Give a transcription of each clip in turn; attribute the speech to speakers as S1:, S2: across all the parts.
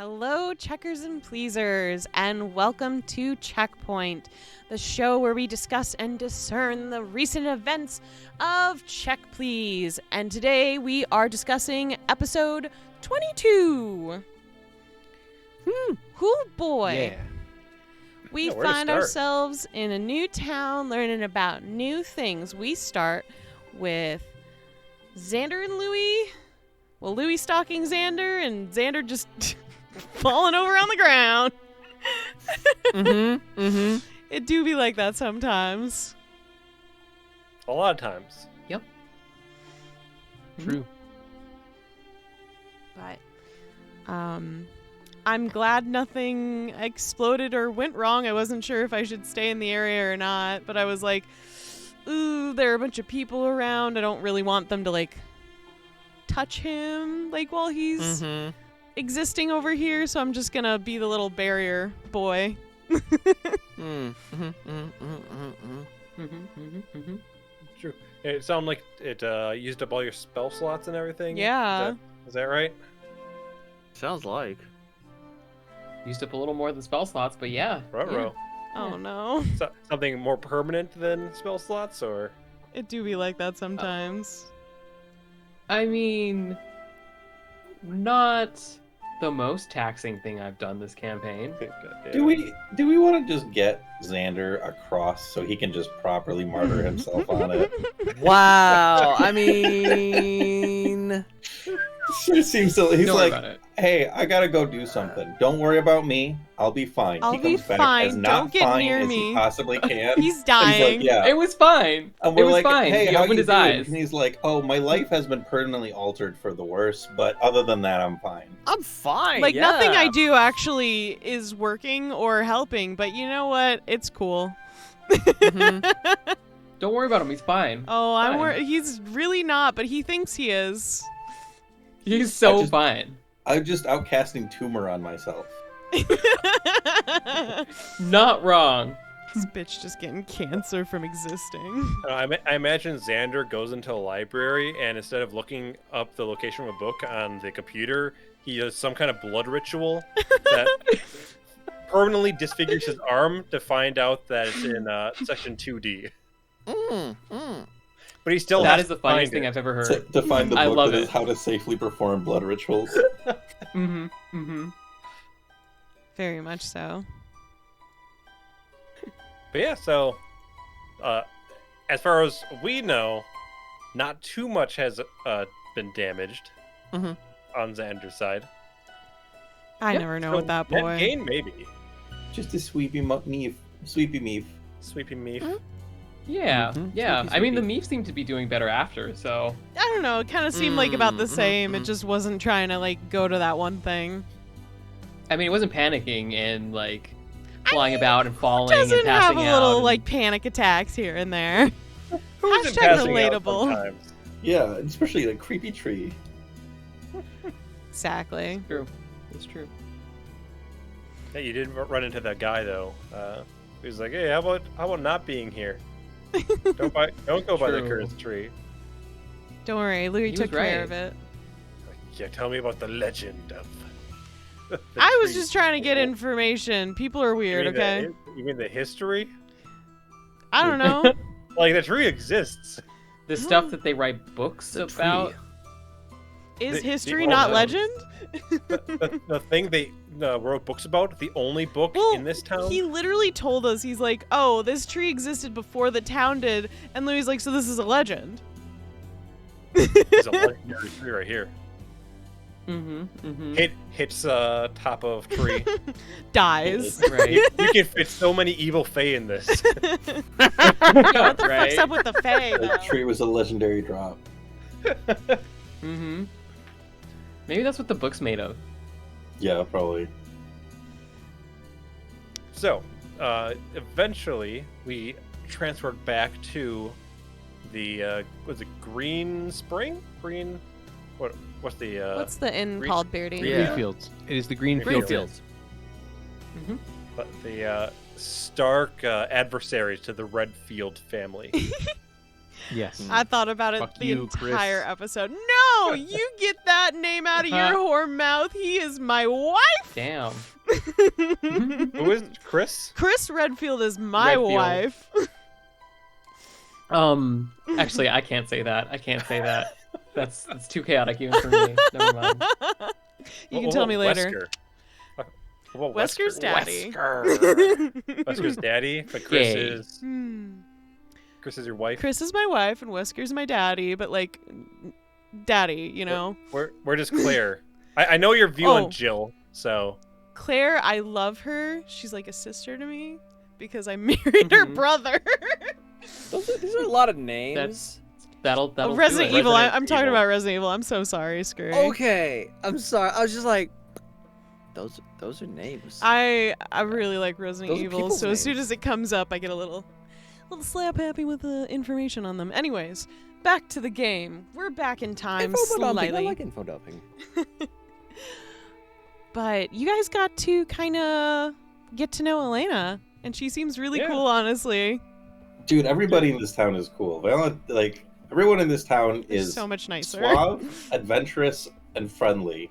S1: Hello, checkers and pleasers, and welcome to Checkpoint, the show where we discuss and discern the recent events of Check Please. And today we are discussing episode 22. Whoo boy.
S2: Yeah.
S1: We
S2: Where to
S1: find
S2: start?
S1: ourselves in a new town learning about new things. We start with Xander and Louie. Well, Louie stalking Xander and Xander just falling over on the ground. It do be like that sometimes.
S2: A lot of times.
S3: Yep.
S2: True.
S1: But I'm glad nothing exploded or went wrong. I wasn't sure if I should stay in the area or not, but I was like, ooh, there are a bunch of people around. I don't really want them to like touch him like while he's existing over here, so I'm just gonna be the little barrier boy.
S2: True. It sounded like it used up all your spell slots and everything.
S1: Yeah.
S2: Is that right?
S4: Sounds like.
S3: Used up a little more than spell slots, but yeah.
S2: Ruh-roh.
S1: Oh no.
S2: Something more permanent than spell slots, or?
S1: It do be like that sometimes.
S3: I mean, not the most taxing thing I've done this campaign.
S5: Do we want to just get Xander across so he can just properly martyr himself on it?
S4: Wow. I mean,
S5: It seems silly. He's
S3: Don't worry
S5: like,
S3: about it.
S5: "Hey, I gotta go do something. Don't worry about me. I'll be fine."
S1: I'll
S5: he
S1: be
S5: comes back
S1: fine.
S5: as not
S1: Don't get
S5: fine
S1: near
S5: as
S1: me.
S5: he possibly can.
S1: He's
S5: He's
S1: dying.
S5: like, "Yeah."
S3: It was fine.
S5: And
S3: It
S5: we're
S3: was
S5: like,
S3: fine.
S5: "Hey,
S3: He
S5: how
S3: opened
S5: you
S3: his
S5: doing?"
S3: eyes.
S5: And he's like, "Oh, my life has been permanently altered for the worse, but other than that, I'm fine."
S4: I'm fine.
S1: Like
S4: yeah.
S1: nothing I do actually is working or helping, but you know what? It's cool.
S3: Don't worry about him. He's fine.
S1: Oh,
S3: Fine.
S1: he's really not, but he thinks he is.
S3: He's so
S5: I just-
S3: fine.
S5: I'm just outcasting tumor on myself.
S3: Not wrong.
S1: This bitch just getting cancer from existing.
S2: I imagine Xander goes into a library, and instead of looking up the location of a book on the computer, he does some kind of blood ritual that permanently disfigures his arm to find out that it's in section 2D. But he still
S3: That
S2: has
S3: is the
S2: to
S3: funniest
S2: find
S3: thing
S2: it.
S3: I've ever
S5: To,
S3: heard.
S5: to find the
S3: I
S5: book
S3: love
S5: that
S3: it.
S5: is how to safely perform blood rituals.
S1: Very much so.
S2: But yeah, so as far as we know, not too much has been damaged on Xander's side.
S1: I
S3: Yep.
S1: never know
S2: So
S1: with that
S2: net
S1: boy.
S2: gain, maybe.
S5: Just a sweepy meef. Sweepy meef.
S2: Sweepy meef.
S3: Yeah, yeah.
S4: Sweepy,
S3: I mean, the
S4: sweepy.
S3: Meef seem to be doing better after, so.
S1: I don't know. It kind of seemed like about the same. It just wasn't trying to like go to that one thing.
S3: I mean, it wasn't panicking and, like, flying about and falling
S1: Doesn't
S3: and
S1: have
S3: passing
S1: a
S3: out.
S1: little
S3: and-
S1: like panic attacks here and there.
S2: Who isn't
S1: Hashtag
S2: passing out
S1: relatable.
S2: sometimes?
S5: Yeah, especially the creepy tree.
S1: Exactly.
S3: True. It's true.
S2: Yeah, you did run into that guy though. He was like, "Hey, how about not being here? Don't go by the
S3: True.
S2: cursed tree."
S1: Don't worry, Louis
S3: He
S1: took
S3: was
S1: care
S3: right.
S1: of it.
S2: Yeah, tell me about the legend of. the
S1: I was
S2: tree.
S1: just trying to get information. People are
S2: You
S1: weird,
S2: mean
S1: okay?
S2: You mean the history?
S1: I don't know.
S2: Like the tree exists.
S3: The stuff that they write books
S4: The
S3: about.
S4: tree.
S1: Is
S2: The-
S1: history
S2: the-
S1: not
S2: oh, no.
S1: legend?
S2: The thing they wrote books about, the only book
S1: Well,
S2: in this town.
S1: he literally told us, he's like, oh, this tree existed before the town did. And Louis like, so this is a legend.
S2: There's a legendary tree right here.
S3: Mm-hmm.
S2: Hits top of tree.
S1: Dies.
S3: Right.
S2: you can fit so many evil fae in this.
S1: What the fuck's
S3: Right.
S1: up with the Fae,
S5: The
S1: though?
S5: tree was a legendary drop.
S3: Mm-hmm. Maybe that's what the book's made of.
S5: Yeah, probably.
S2: So, eventually, we transferred back to the was it Green Spring? Green, what's the
S1: What's the inn
S2: Reach-
S1: called, Beardy?
S4: Yeah.
S6: Greenfields. It is the Greenfield.
S4: Greenfields.
S2: the Stark adversaries to the Redfield family?
S6: Yes.
S1: I thought about it
S6: Fuck
S1: the
S6: you, Chris.
S1: entire episode. No, you get that name out of your whore mouth. He is my wife.
S3: Damn.
S2: Who is Chris?
S1: Chris Redfield is my
S3: Redfield.
S1: wife.
S3: Actually, I can't say that. I can't say that. That's too chaotic even for me. Never mind.
S1: You can tell me later.
S2: Wesker? What about
S1: Wesker's
S2: Wesker?
S1: daddy.
S2: Wesker's daddy, but Chris
S3: Gay.
S2: is Chris is your wife.
S1: Chris is my wife and Wesker's my daddy, but like, daddy, you know.
S2: Where does Claire? I know your view
S1: Oh.
S2: on Jill, so
S1: Claire, I love her. She's like a sister to me because I married her brother.
S4: These are a lot of names.
S3: That'll
S1: Oh,
S3: do
S1: Resident
S3: it.
S1: Evil.
S2: Resident
S1: I'm talking
S2: Evil.
S1: about Resident Evil. I'm so sorry, Screwy.
S4: Okay, I'm sorry. I was just like, those are names.
S1: I really like Resident
S4: Those are
S1: Evil,
S4: people's
S1: so as soon
S4: names.
S1: as it comes up, I get a little slap happy with the information on them. Anyways, back to the game. We're back in time
S4: Info dumping. I
S1: slightly,
S4: like info dumping.
S1: but you guys got to kind of get to know Elena, and she seems really
S2: Yeah.
S1: cool, honestly.
S5: Dude, everybody in this town is cool. Everyone in this town
S1: They're
S5: is
S1: so much nicer.
S5: suave, adventurous, and friendly,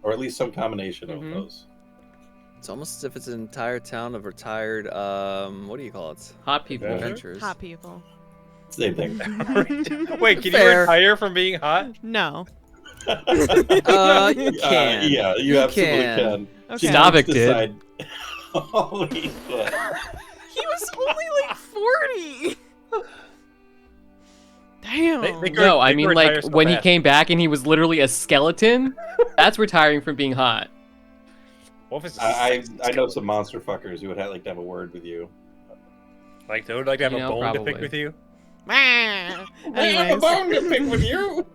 S5: or at least some combination of those.
S4: It's almost as if it's an entire town of retired. What do you call it?
S3: Hot people.
S5: Yeah.
S4: Adventurers.
S1: Hot people.
S5: Same thing.
S2: wait, can
S4: Fair.
S2: you retire from being hot?
S1: No.
S4: You can.
S5: Yeah, you absolutely
S4: can.
S5: can.
S1: Okay.
S3: Stavik did.
S5: Decide- Holy shit.
S1: He was only like 40. Damn.
S3: No, I mean
S2: retire
S3: like
S2: so
S3: when he
S2: fast.
S3: came back and he was literally a skeleton. That's retiring from being hot.
S2: What if it's
S5: I know some monster fuckers who would like to have a word with you.
S2: like they would like to have
S3: You
S2: a
S3: know,
S2: bone to
S3: probably.
S2: pick with you?
S1: Anyways.
S5: to pick with you.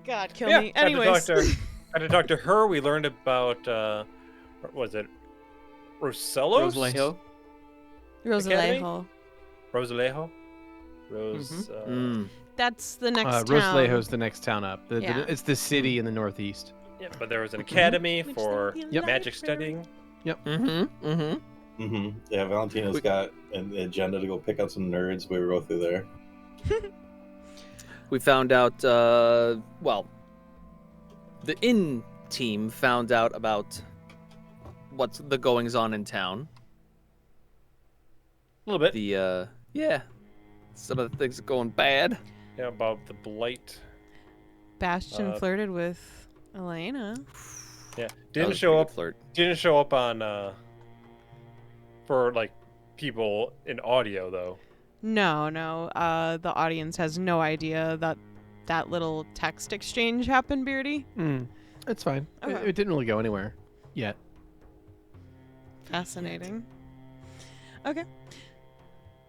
S1: God, kill
S2: Yeah,
S1: me.
S2: had to talk
S1: Anyways.
S2: to- had to talk to her. We learned about what was it? Rosellos?
S3: Rosalejo.
S1: Rosalejo.
S2: Rosalejo? Rose.
S1: That's the next town.
S6: Rosalejo's the next town up.
S1: Yeah.
S6: It's the city in the northeast.
S2: Yeah, but there was an academy
S1: Which
S2: for
S1: there'll be a
S6: Yep.
S2: magic
S1: library.
S2: studying.
S5: Yeah, Valentina's got an agenda to go pick up some nerds. We will go through there.
S4: We found out. Well, the inn team found out about what's the goings on in town.
S2: A little bit.
S4: The yeah, some of the things are going bad.
S2: Yeah, about the blight.
S1: Bastion flirted with Elena.
S2: Yeah,
S4: That
S2: didn't
S4: was a
S2: show
S4: pretty
S2: up.
S4: good flirt.
S2: Didn't show up on for like people in audio though.
S1: No. The audience has no idea that little text exchange happened, Beardy.
S6: It's fine.
S1: Okay.
S6: It didn't really go anywhere yet.
S1: Fascinating. Okay.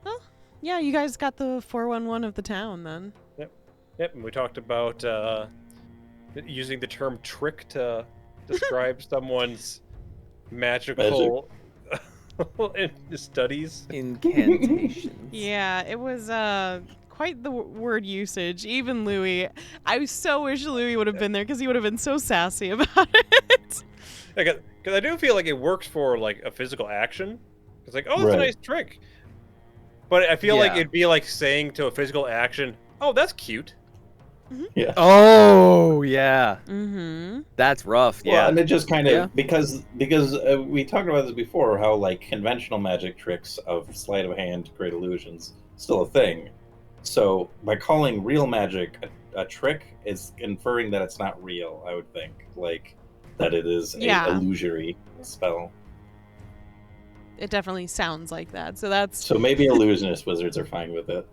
S1: Well, yeah, you guys got the 411 of the town then.
S2: Yep, and we talked about using the term trick to describe someone's magical studies.
S4: Incantations.
S1: Yeah, it was quite the word usage. Even Louis. I so wish Louis would have been there because he would have been so sassy about it.
S2: Because I do feel like it works for like a physical action. It's like, oh, that's a
S5: Right.
S2: nice trick. But I feel like
S4: Yeah.
S2: it'd be like saying to a physical action, oh, that's cute.
S5: Yeah.
S4: Oh yeah,
S1: Mm-hmm.
S4: that's rough.
S5: Well,
S4: Yeah.
S5: and it just kind of
S4: Yeah.
S5: because we talked about this before, how like conventional magic tricks of sleight of hand to create illusions still a thing. So by calling real magic a trick is inferring that it's not real. I would think like that it is
S1: Yeah.
S5: a illusory spell.
S1: It definitely sounds like that. So that's
S5: So maybe illusionist wizards are fine with it.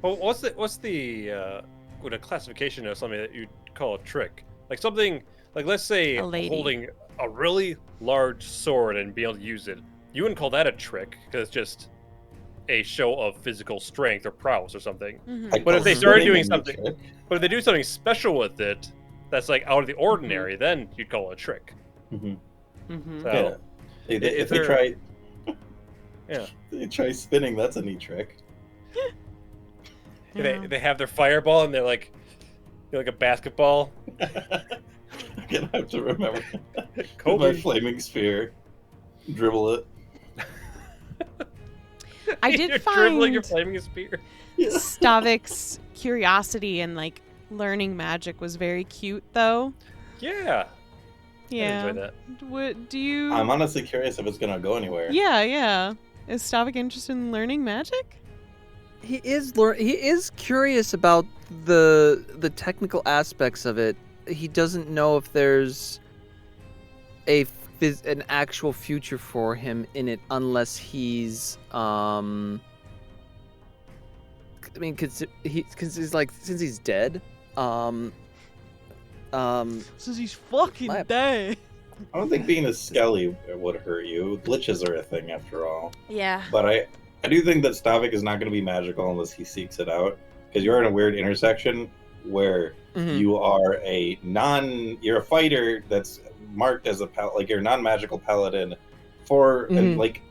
S2: Well, what's the with a classification of something that you'd call a trick? Like something like, let's say
S1: A lady.
S2: holding a really large sword and being able to use it. You wouldn't call that a trick because it's just a show of physical strength or prowess or something.
S1: Mhm.
S5: I
S2: But if
S5: call
S2: they started
S5: spinning
S2: doing
S5: a neat
S2: something-
S5: trick.
S2: But if they do something special with it, that's like out of the ordinary, then you'd call it a trick.
S5: Mhm.
S3: Mm-hmm.
S2: So,
S5: Yeah.
S2: if
S5: If they
S2: they're-
S5: try,
S2: Yeah.
S5: they try spinning. That's a neat trick.
S1: Yeah.
S2: They have their fireball and they're like a basketball.
S5: I'm gonna have to remember.
S2: Kobe.
S5: My flaming sphere. Dribble it.
S1: I
S2: You're
S1: did
S2: dribbling your
S1: find
S2: flaming spear.
S1: Stavik's curiosity and like learning magic was very cute, though.
S2: Yeah. I
S1: Yeah.
S2: enjoy that.
S1: What do you?
S5: I'm honestly curious if it's gonna go anywhere.
S1: Yeah, yeah. Is Stavik interested in learning magic?
S4: He is curious about the technical aspects of it. He doesn't know if there's an actual future for him in it unless he's I mean, cause he's like, since he's dead,
S1: Since he's fucking
S4: My-
S1: dead.
S5: I don't think being a skelly would hurt you. Glitches are a thing after all.
S1: Yeah.
S5: But I do think that Stavik is not going to be magical unless he seeks it out. Because you're in a weird intersection where you are you're a fighter that's marked as you're a non-magical paladin and like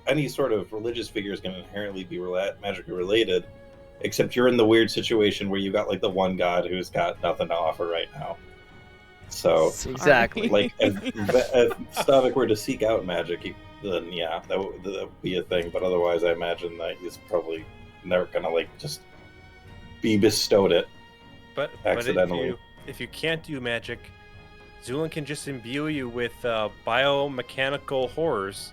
S5: any sort of religious figure is going to inherently be magically related, except you're in the weird situation where you got like the one god who's got nothing to offer right now. So
S4: Exactly.
S5: like if Stavik were to seek out magic, then yeah, that would be a thing. But otherwise, I imagine that he's probably never gonna like just be bestowed it.
S2: But
S5: Accidentally.
S2: if you can't do magic, Zulin can just imbue you with biomechanical horrors.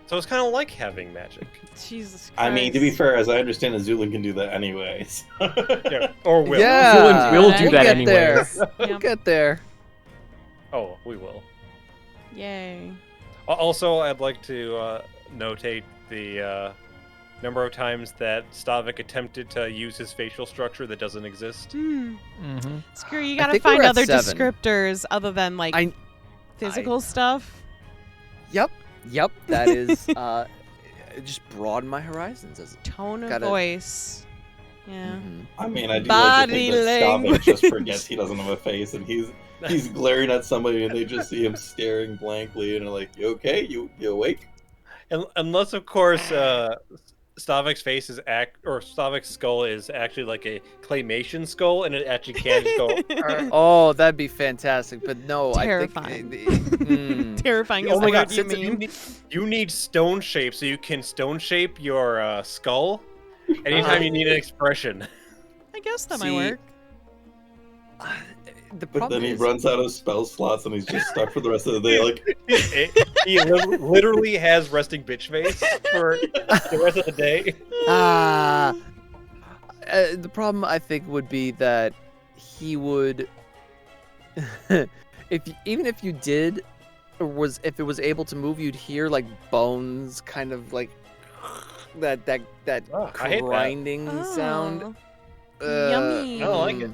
S2: So it's kind of like having magic.
S1: Jesus Christ.
S5: I mean, to be fair, as I understand, Azulin can do that anyways.
S2: Yeah, or will.
S4: Yeah,
S3: Zulin will do
S4: we'll
S3: that
S4: get
S3: anyways.
S4: there. We'll
S1: Yep.
S4: get there.
S2: Oh, we will.
S1: Yay.
S2: Also, I'd like to notate the number of times that Stavik attempted to use his facial structure that doesn't exist.
S1: Screw you
S4: I
S1: gotta
S4: think we
S1: find
S4: were at
S1: other
S4: 7.
S1: descriptors other than like physical stuff.
S4: Yep, that is just broaden my horizons.
S1: Tone of
S4: Gotta-
S1: voice. Yeah.
S5: I mean, I do like to
S1: Body
S5: think that Stavik
S1: language.
S5: just forgets he doesn't have a face, and he's glaring at somebody, and they just see him staring blankly, and are like, "You okay? You awake?"
S2: And unless, of course, Stavik's face is Stavik's skull is actually like a claymation skull, and it actually can just go.
S4: Oh, that'd be fantastic. But no,
S1: Terrifying.
S4: I think.
S1: Terrifying
S2: Oh
S1: is
S2: my
S1: the
S2: god!
S1: word you mean.
S2: You need stone shape, so you can stone shape your skull anytime you need an expression.
S1: I guess that
S4: See,
S1: might work.
S4: The
S5: But
S4: problem
S5: then he
S4: is,
S5: runs out of spell slots, and he's just stuck for the rest of the day. Like,
S2: He literally has resting bitch face for the rest of the day.
S4: the problem I think would be that he would, even if you did, if it was able to move, you'd hear like bones, kind of like that
S2: Oh, I hate that.
S4: grinding sound.
S1: Yummy.
S2: I don't like it.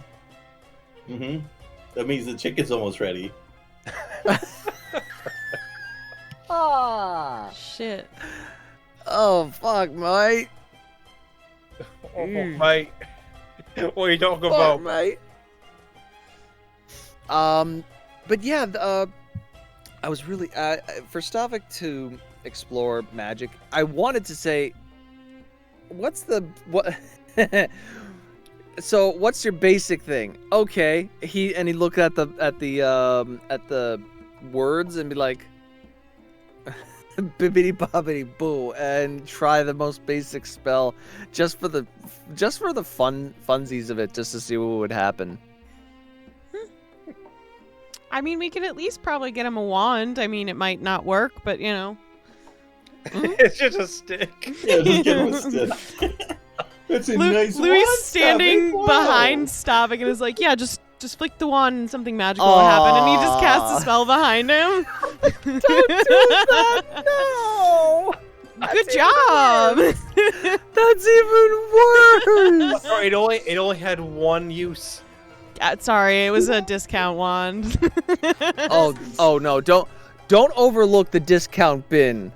S5: that means the chicken's almost ready.
S1: Shit.
S4: Oh fuck, mate.
S2: Oh, mate. What are you talking
S4: Fuck,
S2: about?
S4: mate. But yeah, I was really for Stavik to explore magic. I wanted to say, what? So what's your basic thing? Okay, he looked at the words and be like, bibbidi bobbidi boo, and try the most basic spell just for the funsies of it, just to see what would happen.
S1: I mean, we could at least probably get him a wand. I mean, it might not work, but you know.
S2: It's just a stick.
S5: Yeah, just get him a stick. That's a nice
S1: Louis
S5: wand,
S1: standing
S5: Stavik. Wow.
S1: behind Stavik and is like, yeah, just flick the wand and something magical will happen. And he just casts a spell behind him.
S4: Don't do that! No!
S1: Good job.
S4: That's even worse.
S2: Oh, it only had one use.
S1: Sorry, it was a discount wand.
S4: Oh no! Don't overlook the discount bin.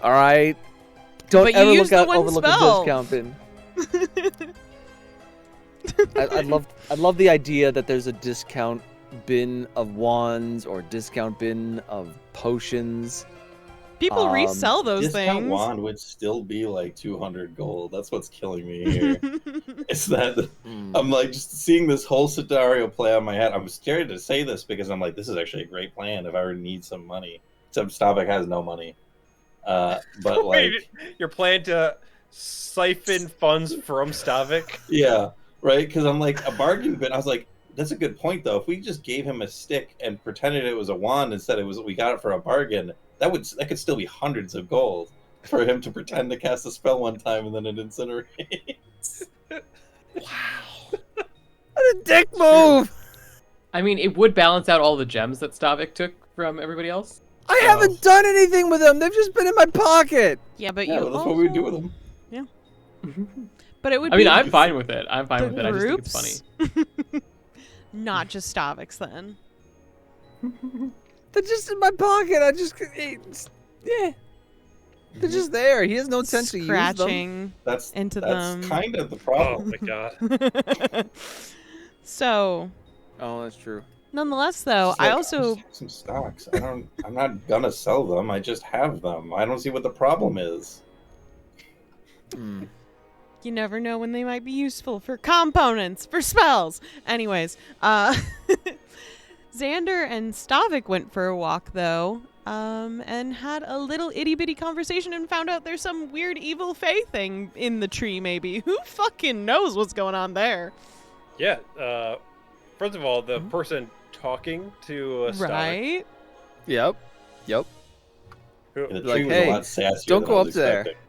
S4: All right. Don't
S1: But you
S4: ever
S1: used the one
S4: overlook
S1: spell.
S4: the discount bin. I love the idea that there's a discount bin of wands or discount bin of potions.
S1: People resell those
S5: Discount
S1: things.
S5: wand would still be like 200 gold. That's what's killing me here. It's that I'm like just seeing this whole scenario play on my head. I'm scared to say this because I'm like, this is actually a great plan if I ever need some money. Except Stavik has no money. But like,
S2: Wait, you're planning to siphon funds from Stavik?
S5: yeah, right. Because I'm like a bargain bin. I was like, that's a good point though. If we just gave him a stick and pretended it was a wand and said we got it for a bargain, that could still be hundreds of gold for him to pretend to cast a spell one time and then it incinerates.
S4: Wow. What a dick move!
S3: I mean, it would balance out all the gems that Stavik took from everybody else.
S4: I haven't done anything with them. They've just been in my pocket.
S1: Yeah, but
S5: Yeah,
S1: you
S5: well, that's
S1: also...
S5: what we would do with them.
S1: But it would
S3: I
S1: be
S3: mean, I'm fine with it. I'm fine
S1: the
S3: with it. I just think it's funny.
S1: groups. Not just Stavik's then.
S4: They're just in my pocket. Yeah. They're just there. He has no sense to use them.
S1: Scratching
S5: That's
S1: into
S5: that's
S1: them.
S5: kind of the
S2: Oh
S5: problem.
S2: my god.
S1: So,
S4: Oh, that's true.
S1: nonetheless, though,
S5: It's
S1: I
S5: like,
S1: also...
S5: just have some stocks. I'm not gonna sell them. I just have them. I don't see what the problem is.
S4: Hmm.
S1: You never know when they might be useful for components, for spells. Anyways, Xander and Stavik went for a walk, though, and had a little itty-bitty conversation and found out there's some weird evil fae thing in the tree, maybe. Who fucking knows what's going on there?
S2: Yeah, first of all, the person talking to Stavik,
S1: Right?
S4: Yep.
S5: The tree
S4: Like,
S5: was
S4: hey,
S5: a lot sassier
S4: don't
S5: than
S4: go
S5: I was
S4: up there.
S5: expecting.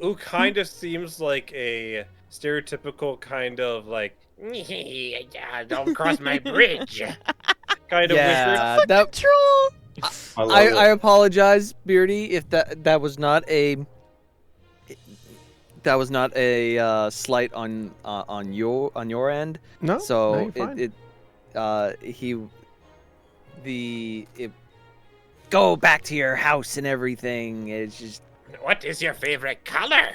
S2: who kind of seems like a stereotypical kind of like, don't cross my bridge kind of wizard.
S4: Yeah, that,
S1: Troll!
S5: I love
S4: I
S5: it.
S4: apologize, Beardy, if that was not a slight on your end.
S6: No.
S4: So
S6: no, you're fine.
S4: Go back to your house and everything. It's just
S2: What is your favorite color?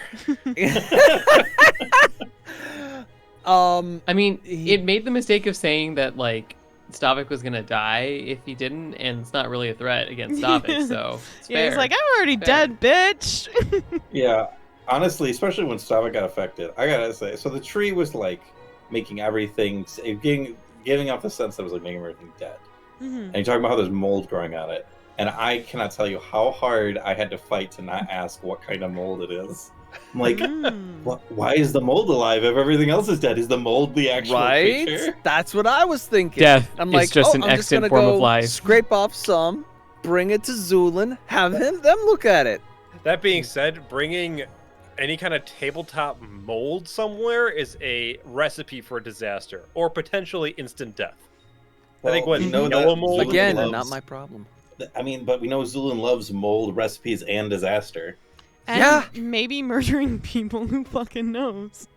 S3: I mean,
S4: He-
S3: it made the mistake of saying that, like, Stavik was gonna die if he didn't, and it's not really a threat against Stavik, so it's
S1: Yeah, he's
S3: fair.
S1: like, I'm already
S3: Fair.
S1: dead, bitch.
S5: Yeah, honestly, especially when Stavik got affected, I gotta say. So the tree was like making everything, giving off the sense that it was like making everything dead.
S1: Mhm.
S5: And you're talking about how there's mold growing on it, and I cannot tell you how hard I had to fight to not ask what kind of mold it is. I'm like,
S1: Mm.
S5: why is the mold alive if everything else is dead? Is the mold the actual
S4: right?
S5: creature?
S4: That's what I was thinking.
S3: Death
S4: I'm
S3: is
S4: like,
S3: just an
S4: I'm just
S3: extant
S4: gonna
S3: form
S4: go
S3: of life.
S4: scrape off some, bring it to Zulin, have them look at it.
S2: That being said, bringing any kind of tabletop mold somewhere is a recipe for disaster or potentially instant death. I think
S5: Well,
S2: what
S5: you know
S2: yellow
S5: that
S2: mold
S5: Zulin
S4: Again,
S5: loves-
S4: not my problem.
S5: I mean, but we know Zulin loves mold recipes and disaster.
S1: And
S4: Yeah.
S1: maybe murdering people. Who fucking knows?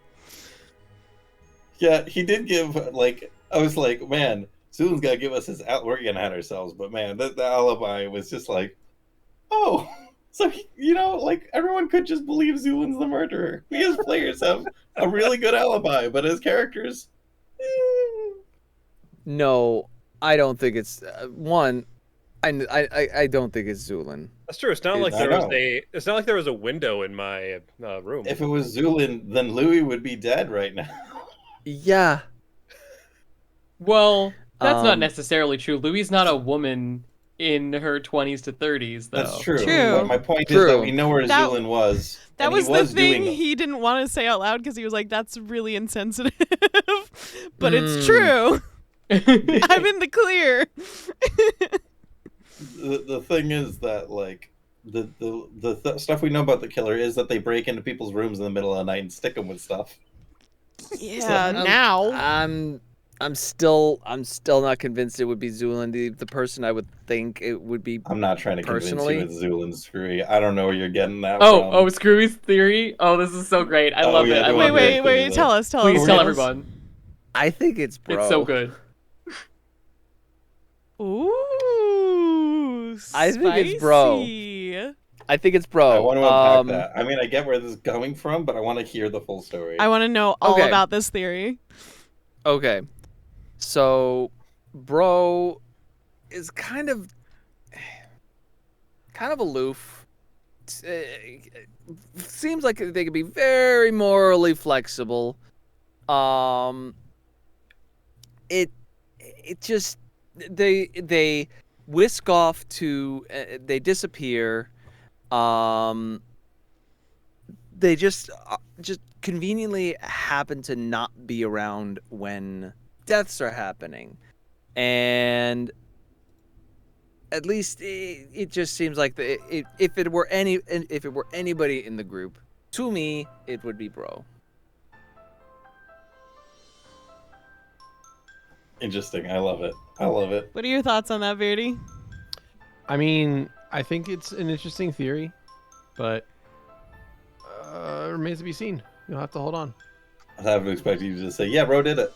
S5: Yeah, he did give, like, I was like, man, Zulin's got to give us his we're getting ahead of ourselves, but man, the alibi was just like, oh, so, like, everyone could just believe Zulin's the murderer. We as players have a really good alibi, but as characters,
S4: No, I don't think it's one. I don't think it's Zulin.
S2: That's true. It's not like
S5: I
S2: there was
S5: know.
S2: It's not like there was a window in my room.
S5: if it was Zulin, then Louis would be dead right now.
S4: Yeah.
S3: Well, that's not
S4: Um,
S3: necessarily true. Louis not a woman in her 20s to 30s, though.
S5: That's true.
S1: True.
S5: But my point is
S4: True.
S5: that we know where
S1: That-
S5: Zulin was.
S1: That
S5: and
S1: was
S5: he
S1: the
S5: was
S1: thing
S5: doing
S1: he didn't want to say out loud because he was like, that's really insensitive. But it's
S4: Mm.
S1: true. I'm in the clear.
S5: the thing is that like the stuff we know about the killer is that they break into people's rooms in the middle of the night and stick them with stuff.
S1: Yeah,
S4: I'm-
S1: now.
S4: I'm still not convinced it would be Zulin. The person I would think it would be.
S5: I'm not trying to
S4: Personally?
S5: convince you with Zulin Screwy. I don't know where you're getting that
S3: Oh,
S5: from.
S3: Screwy's theory? Oh, this is so great. I
S5: Oh,
S3: love
S5: yeah,
S3: it. I
S5: the
S3: love
S5: one
S1: Wait,
S3: it.
S1: wait. Tell us.
S3: Please
S1: us.
S3: tell everyone.
S4: I think it's Bro.
S3: It's so good.
S1: Ooh.
S4: I think it's Bro.
S1: spicy.
S4: I think it's Bro.
S5: I want to unpack that. I mean, I get where this is coming from, but I want to hear the full story.
S1: I want to know all
S4: Okay.
S1: about this theory.
S4: Okay. So, Bro is kind of aloof. Seems like they could be very morally flexible. It just they whisk off to they disappear They just conveniently happen to not be around when deaths are happening, and at least it just seems like if it were anybody in the group, to me it would be Bro.
S5: Interesting. I love it. I love it.
S1: What are your thoughts on that, Beardy?
S7: I mean, I think it's an interesting theory, but it remains to be seen. You'll have to hold on.
S5: I haven't expected you to say, "Yeah, Bro did it."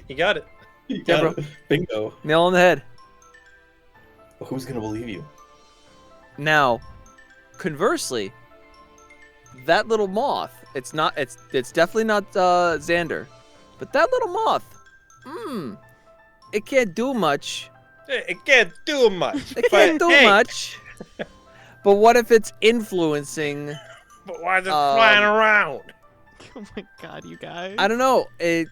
S2: You got it.
S5: You got
S4: Bro.
S5: it. Bingo.
S4: Nail on the head.
S5: Well, who's gonna believe you?
S4: Now, conversely, that little moth, it's definitely not Xander, but that little moth, it can't do much.
S2: It can't do much.
S4: It can't do much. But what if it's influencing?
S2: But why is it flying around?
S1: Oh my god, you guys.
S4: I don't know. I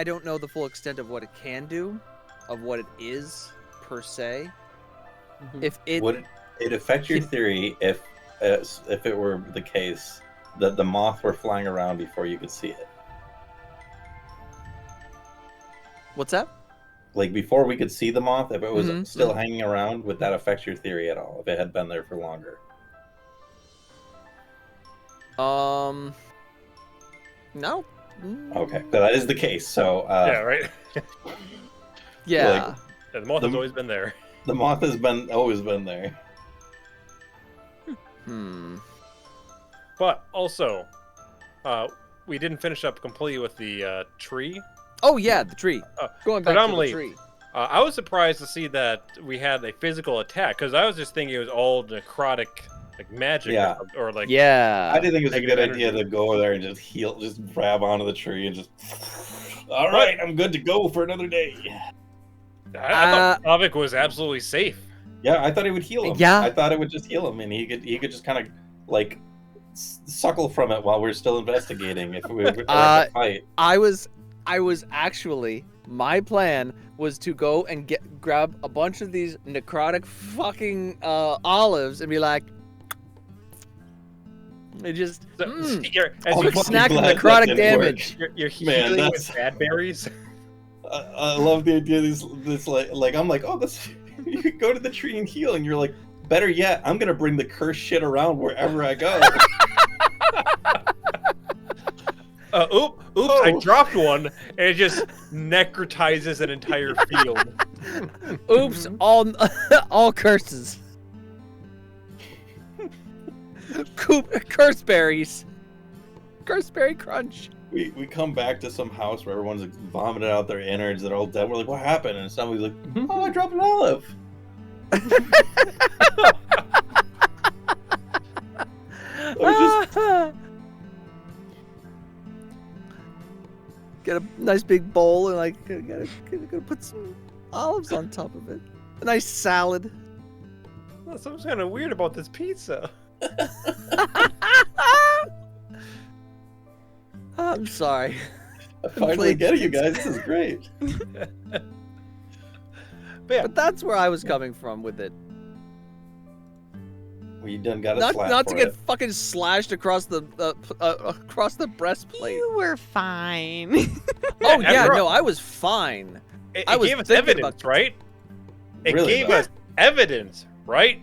S4: don't know the full extent of what it can do, of what it is per se. If it
S5: Would it affect your theory if it were the case that the moth were flying around before you could see it?
S4: What's that?
S5: Like before we could see the moth, if it was
S4: Mhm,
S5: still
S4: mhm.
S5: hanging around, would that affect your theory at all? If it had been there for longer?
S4: No.
S5: Okay, but that is the case. So
S2: Yeah, right.
S4: Yeah.
S5: Like-
S2: Yeah, the moth has always been there.
S5: the moth has always been there.
S2: But also, we didn't finish up completely with the tree.
S4: Oh yeah, the tree. Going back to the
S2: predominantly-
S4: tree.
S2: I was surprised to see that we had a physical attack because I was just thinking it was all necrotic, like magic,
S5: Yeah.
S2: or like
S4: Yeah.
S5: I did think it was a good
S2: negative
S5: idea to go there and just grab onto the tree and just. All right, I'm good to go for another day.
S2: I thought Slavic was absolutely safe.
S5: Yeah, I thought it would heal him.
S4: Yeah.
S5: I thought it would just heal him, and he could just kind of like suckle from it while we're still investigating. If we were to fight,
S4: I was actually, my plan was to go and grab a bunch of these necrotic fucking olives and be like, and just
S2: You're, as
S5: Oh,
S2: you,
S5: fucking
S4: snack of
S5: glad that
S4: necrotic
S5: didn't
S4: damage.
S2: you're
S5: Man,
S2: healing
S5: that's-
S2: with bad berries.
S5: I love the idea. This like I'm like, oh, this you could go to the tree and heal, and you're like, better yet, I'm gonna bring the cursed shit around wherever I go.
S2: Oops!
S5: Oh.
S2: I dropped one, and it just necrotizes an entire field.
S4: Oops, all curses. Curse berries. Curse berry crunch.
S5: We come back to some house where everyone's like, vomited out their innards. They're all dead. We're like, what happened? And somebody's like, oh, I dropped an olive.
S4: Get a nice big bowl and like gotta put some olives on top of it. A nice salad.
S2: Something's kind of weird about this pizza.
S4: I'm sorry.
S5: I finally get it, you guys. This is great.
S2: But yeah,
S4: But that's where I was coming from with it.
S5: We done got a
S4: Not
S5: slap
S4: to
S5: for
S4: get
S5: it.
S4: fucking slashed across the breastplate.
S1: You were fine.
S4: Oh yeah,
S2: after all,
S4: no, I was fine.
S2: it
S4: I was
S2: gave us
S4: thinking
S2: evidence,
S4: about-
S2: right? It
S5: Really,
S2: gave
S5: though.
S2: us evidence, right?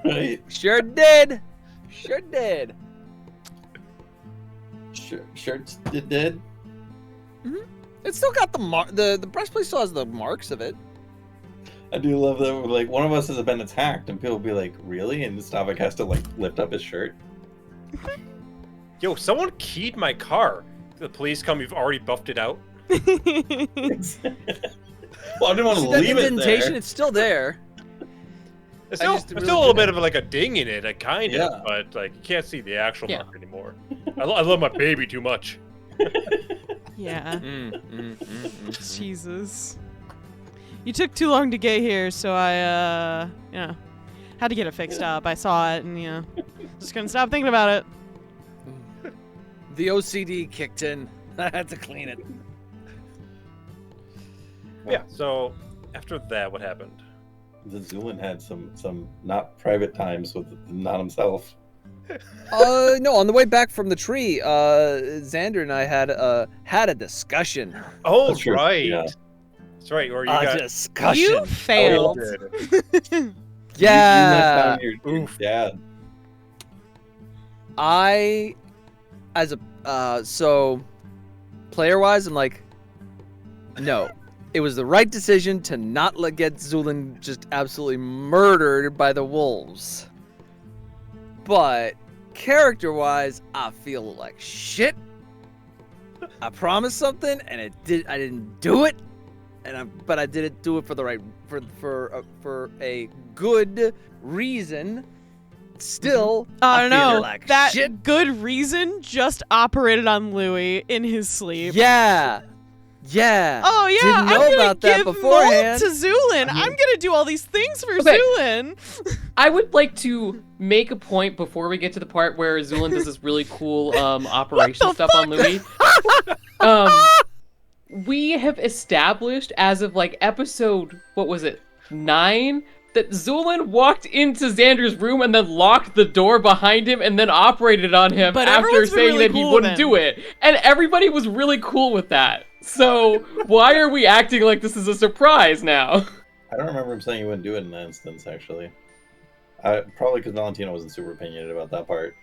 S5: Right?
S4: Sure did. Sure did.
S5: Shirts did.
S4: It still got the breastplate still has the marks of it.
S5: I do love that. Like one of us has been attacked, and people be like, "Really?" And Stavik has to like lift up his shirt.
S2: Yo, someone keyed my car. The police come. You've already buffed it out.
S5: Well, I didn't want to
S4: See that
S5: leave it
S4: indentation?
S5: there.
S4: It's still there.
S2: There's
S4: I
S2: still,
S4: just
S2: there's
S4: really
S2: still a little
S4: did
S2: bit of like a ding in it, kind
S5: Yeah.
S2: of, but like you can't see the actual
S3: Yeah.
S2: mark anymore. I love my baby too much.
S1: Yeah.
S4: Mm-hmm.
S1: Jesus. You took too long to get here, so I, had to get it fixed up. I saw it, and, just couldn't stop thinking about it.
S4: The OCD kicked in. I had to clean it.
S2: Yeah. So after that, what happened?
S5: The Zulin had some not private times with not himself.
S4: No, on the way back from the tree, Xander and I had a discussion.
S2: Oh,
S5: That's true,
S2: right.
S5: yeah.
S2: That's right. Or you
S4: A
S2: got
S4: discussion.
S1: You failed.
S4: Yeah.
S5: You messed on your dad.
S4: I, as a so, player wise, I'm like, no, it was the right decision to not get Zulin just absolutely murdered by the wolves. But character wise, I feel like shit. I promised something and I didn't do it, but I didn't do it for the right for a good reason. Still,
S1: I
S4: I
S1: don't know.
S4: feel like
S1: That
S4: shit.
S1: good reason just operated on Louis in his sleep.
S4: Yeah. Yeah.
S1: Oh yeah,
S4: Didn't
S1: I'm
S4: know
S1: gonna
S4: about that
S1: give
S4: beforehand.
S1: mold to Zulin. I'm gonna do all these things for
S3: Okay.
S1: Zulin.
S3: I would like to make a point before we get to the part where Zulin does this really cool operation
S1: the
S3: stuff on Louis. We have established as of like episode, what was it, 9, that Zulin walked into Xander's room and then locked the door behind him and then operated on him
S1: But
S3: after
S1: everyone's been
S3: saying
S1: really
S3: that he
S1: cool
S3: wouldn't
S1: then.
S3: do it. And everybody was really cool with that. So why are we acting like this is a surprise now?
S5: I don't remember him saying he wouldn't do it in that instance, actually. Probably because Valentino wasn't super opinionated about that part.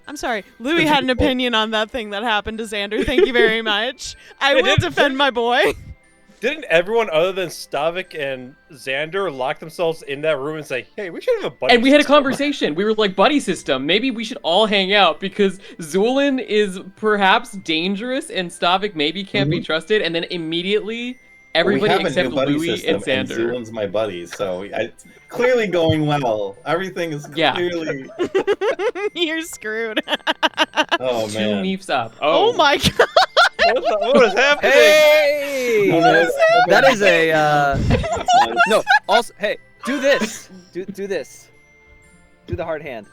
S1: I'm sorry. Louis had an opinion on that thing that happened to Xander. Thank you very much. I will defend my boy.
S2: Didn't everyone other than Stavik and Xander lock themselves in that room and say, "Hey, we should have a buddy"?
S3: And we had a
S2: system."
S3: conversation. We were like, buddy system. Maybe we should all hang out because Zulin is perhaps dangerous and Stavik maybe can't be trusted. And then immediately, everybody
S5: We have a
S3: except
S5: new buddy
S3: Louis
S5: system,
S3: and Xander.
S5: Zulin's my buddy, so it's clearly going well. Everything is
S3: Yeah.
S5: clearly.
S1: You're screwed.
S5: Oh
S3: Two
S5: man.
S3: meefs up.
S1: Oh my god.
S2: What is happening?
S4: Hey!
S5: No, no,
S4: That is a no. Also, hey, do this. Do this. Do the hard hand.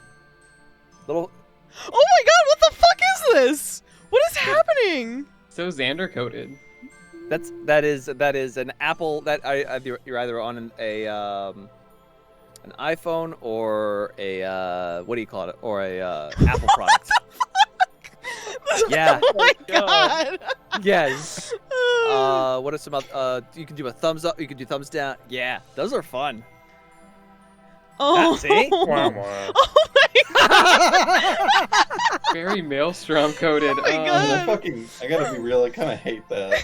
S4: Little.
S1: Oh my god, what the fuck is this? What is happening?
S3: So Xander coded.
S4: That is an Apple that you're either on an iPhone or a what do you call it, or a Apple product. Yeah.
S1: Oh my god.
S4: Yes. What are some you can do a thumbs up, you can do thumbs down. Yeah, those are fun.
S1: Oh.
S4: See?
S2: Wah, wah.
S1: Oh my
S3: Very maelstrom coded.
S1: Oh my God.
S5: I gotta be real. I kind of hate that.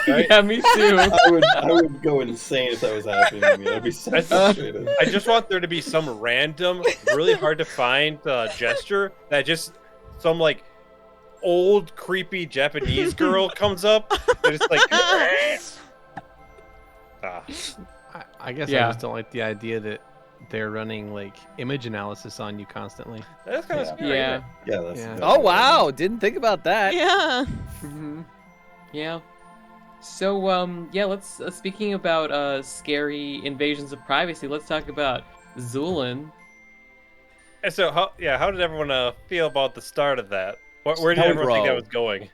S2: Right?
S3: Yeah, me too.
S5: I would go insane if that was happening to me. I'd be so frustrated.
S2: I just want there to be some random, really hard to find gesture that just some like old creepy Japanese girl comes up and it's like. Ah.
S7: I guess
S3: Yeah.
S7: I just don't like the idea that they're running like image analysis on you constantly.
S2: That's kind of
S5: Yeah.
S2: scary.
S3: Yeah.
S5: Yeah, that's.
S7: Yeah.
S4: Oh wow, didn't think about that.
S1: Yeah.
S3: hmm Yeah. So, yeah, let's, speaking about, scary invasions of privacy, let's talk about Zulin.
S2: And so, how did everyone feel about the start of that? Where did
S4: Oh,
S2: everyone think that
S4: bro.
S2: was going?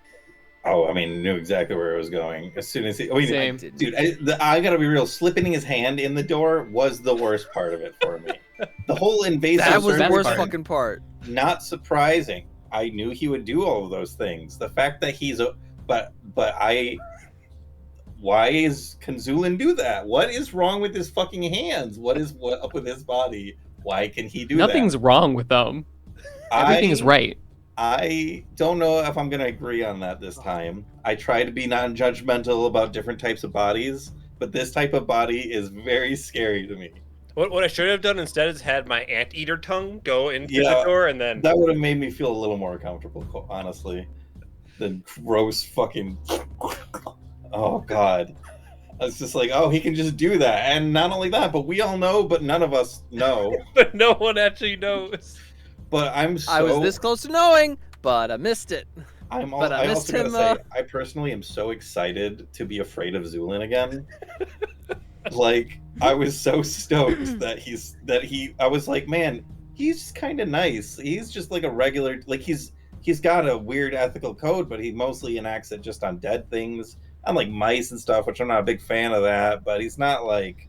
S5: Oh, I mean, knew exactly where it was going as soon as he. I mean,
S3: Same.
S5: dude, I gotta be real. Slipping his hand in the door was the worst part of it for me. The whole invasive.
S4: That was the
S3: best
S4: worst
S3: part.
S4: fucking part.
S5: Not surprising. I knew he would do all of those things. The fact that he's a, but why can Zulin do that? What is wrong with his fucking hands? What up with his body? Why can he do
S3: Nothing's wrong with them.
S5: that?
S3: Everything is right.
S5: I don't know if I'm going to agree on that this time. I try to be non-judgmental about different types of bodies, but this type of body is very scary to me.
S2: What I should have done instead is had my anteater tongue go into
S5: Yeah.
S2: the door and then.
S5: That would have made me feel a little more comfortable, honestly. The gross fucking... Oh, God. I was just like, oh, he can just do that. And not only that, but we all know, but none of us know.
S2: But no one actually knows.
S5: But I'm so...
S4: I was this close to knowing, but I missed it.
S5: But
S4: I
S5: I
S4: missed
S5: also
S4: him,
S5: gotta say, I personally am so excited to be afraid of Zulin again. Like, I was so stoked that I was like, man, he's kind of nice. He's just like a regular, like he's he's got a weird ethical code, but he mostly enacts it just on dead things, on like mice and stuff, which I'm not a big fan of that. But he's not like.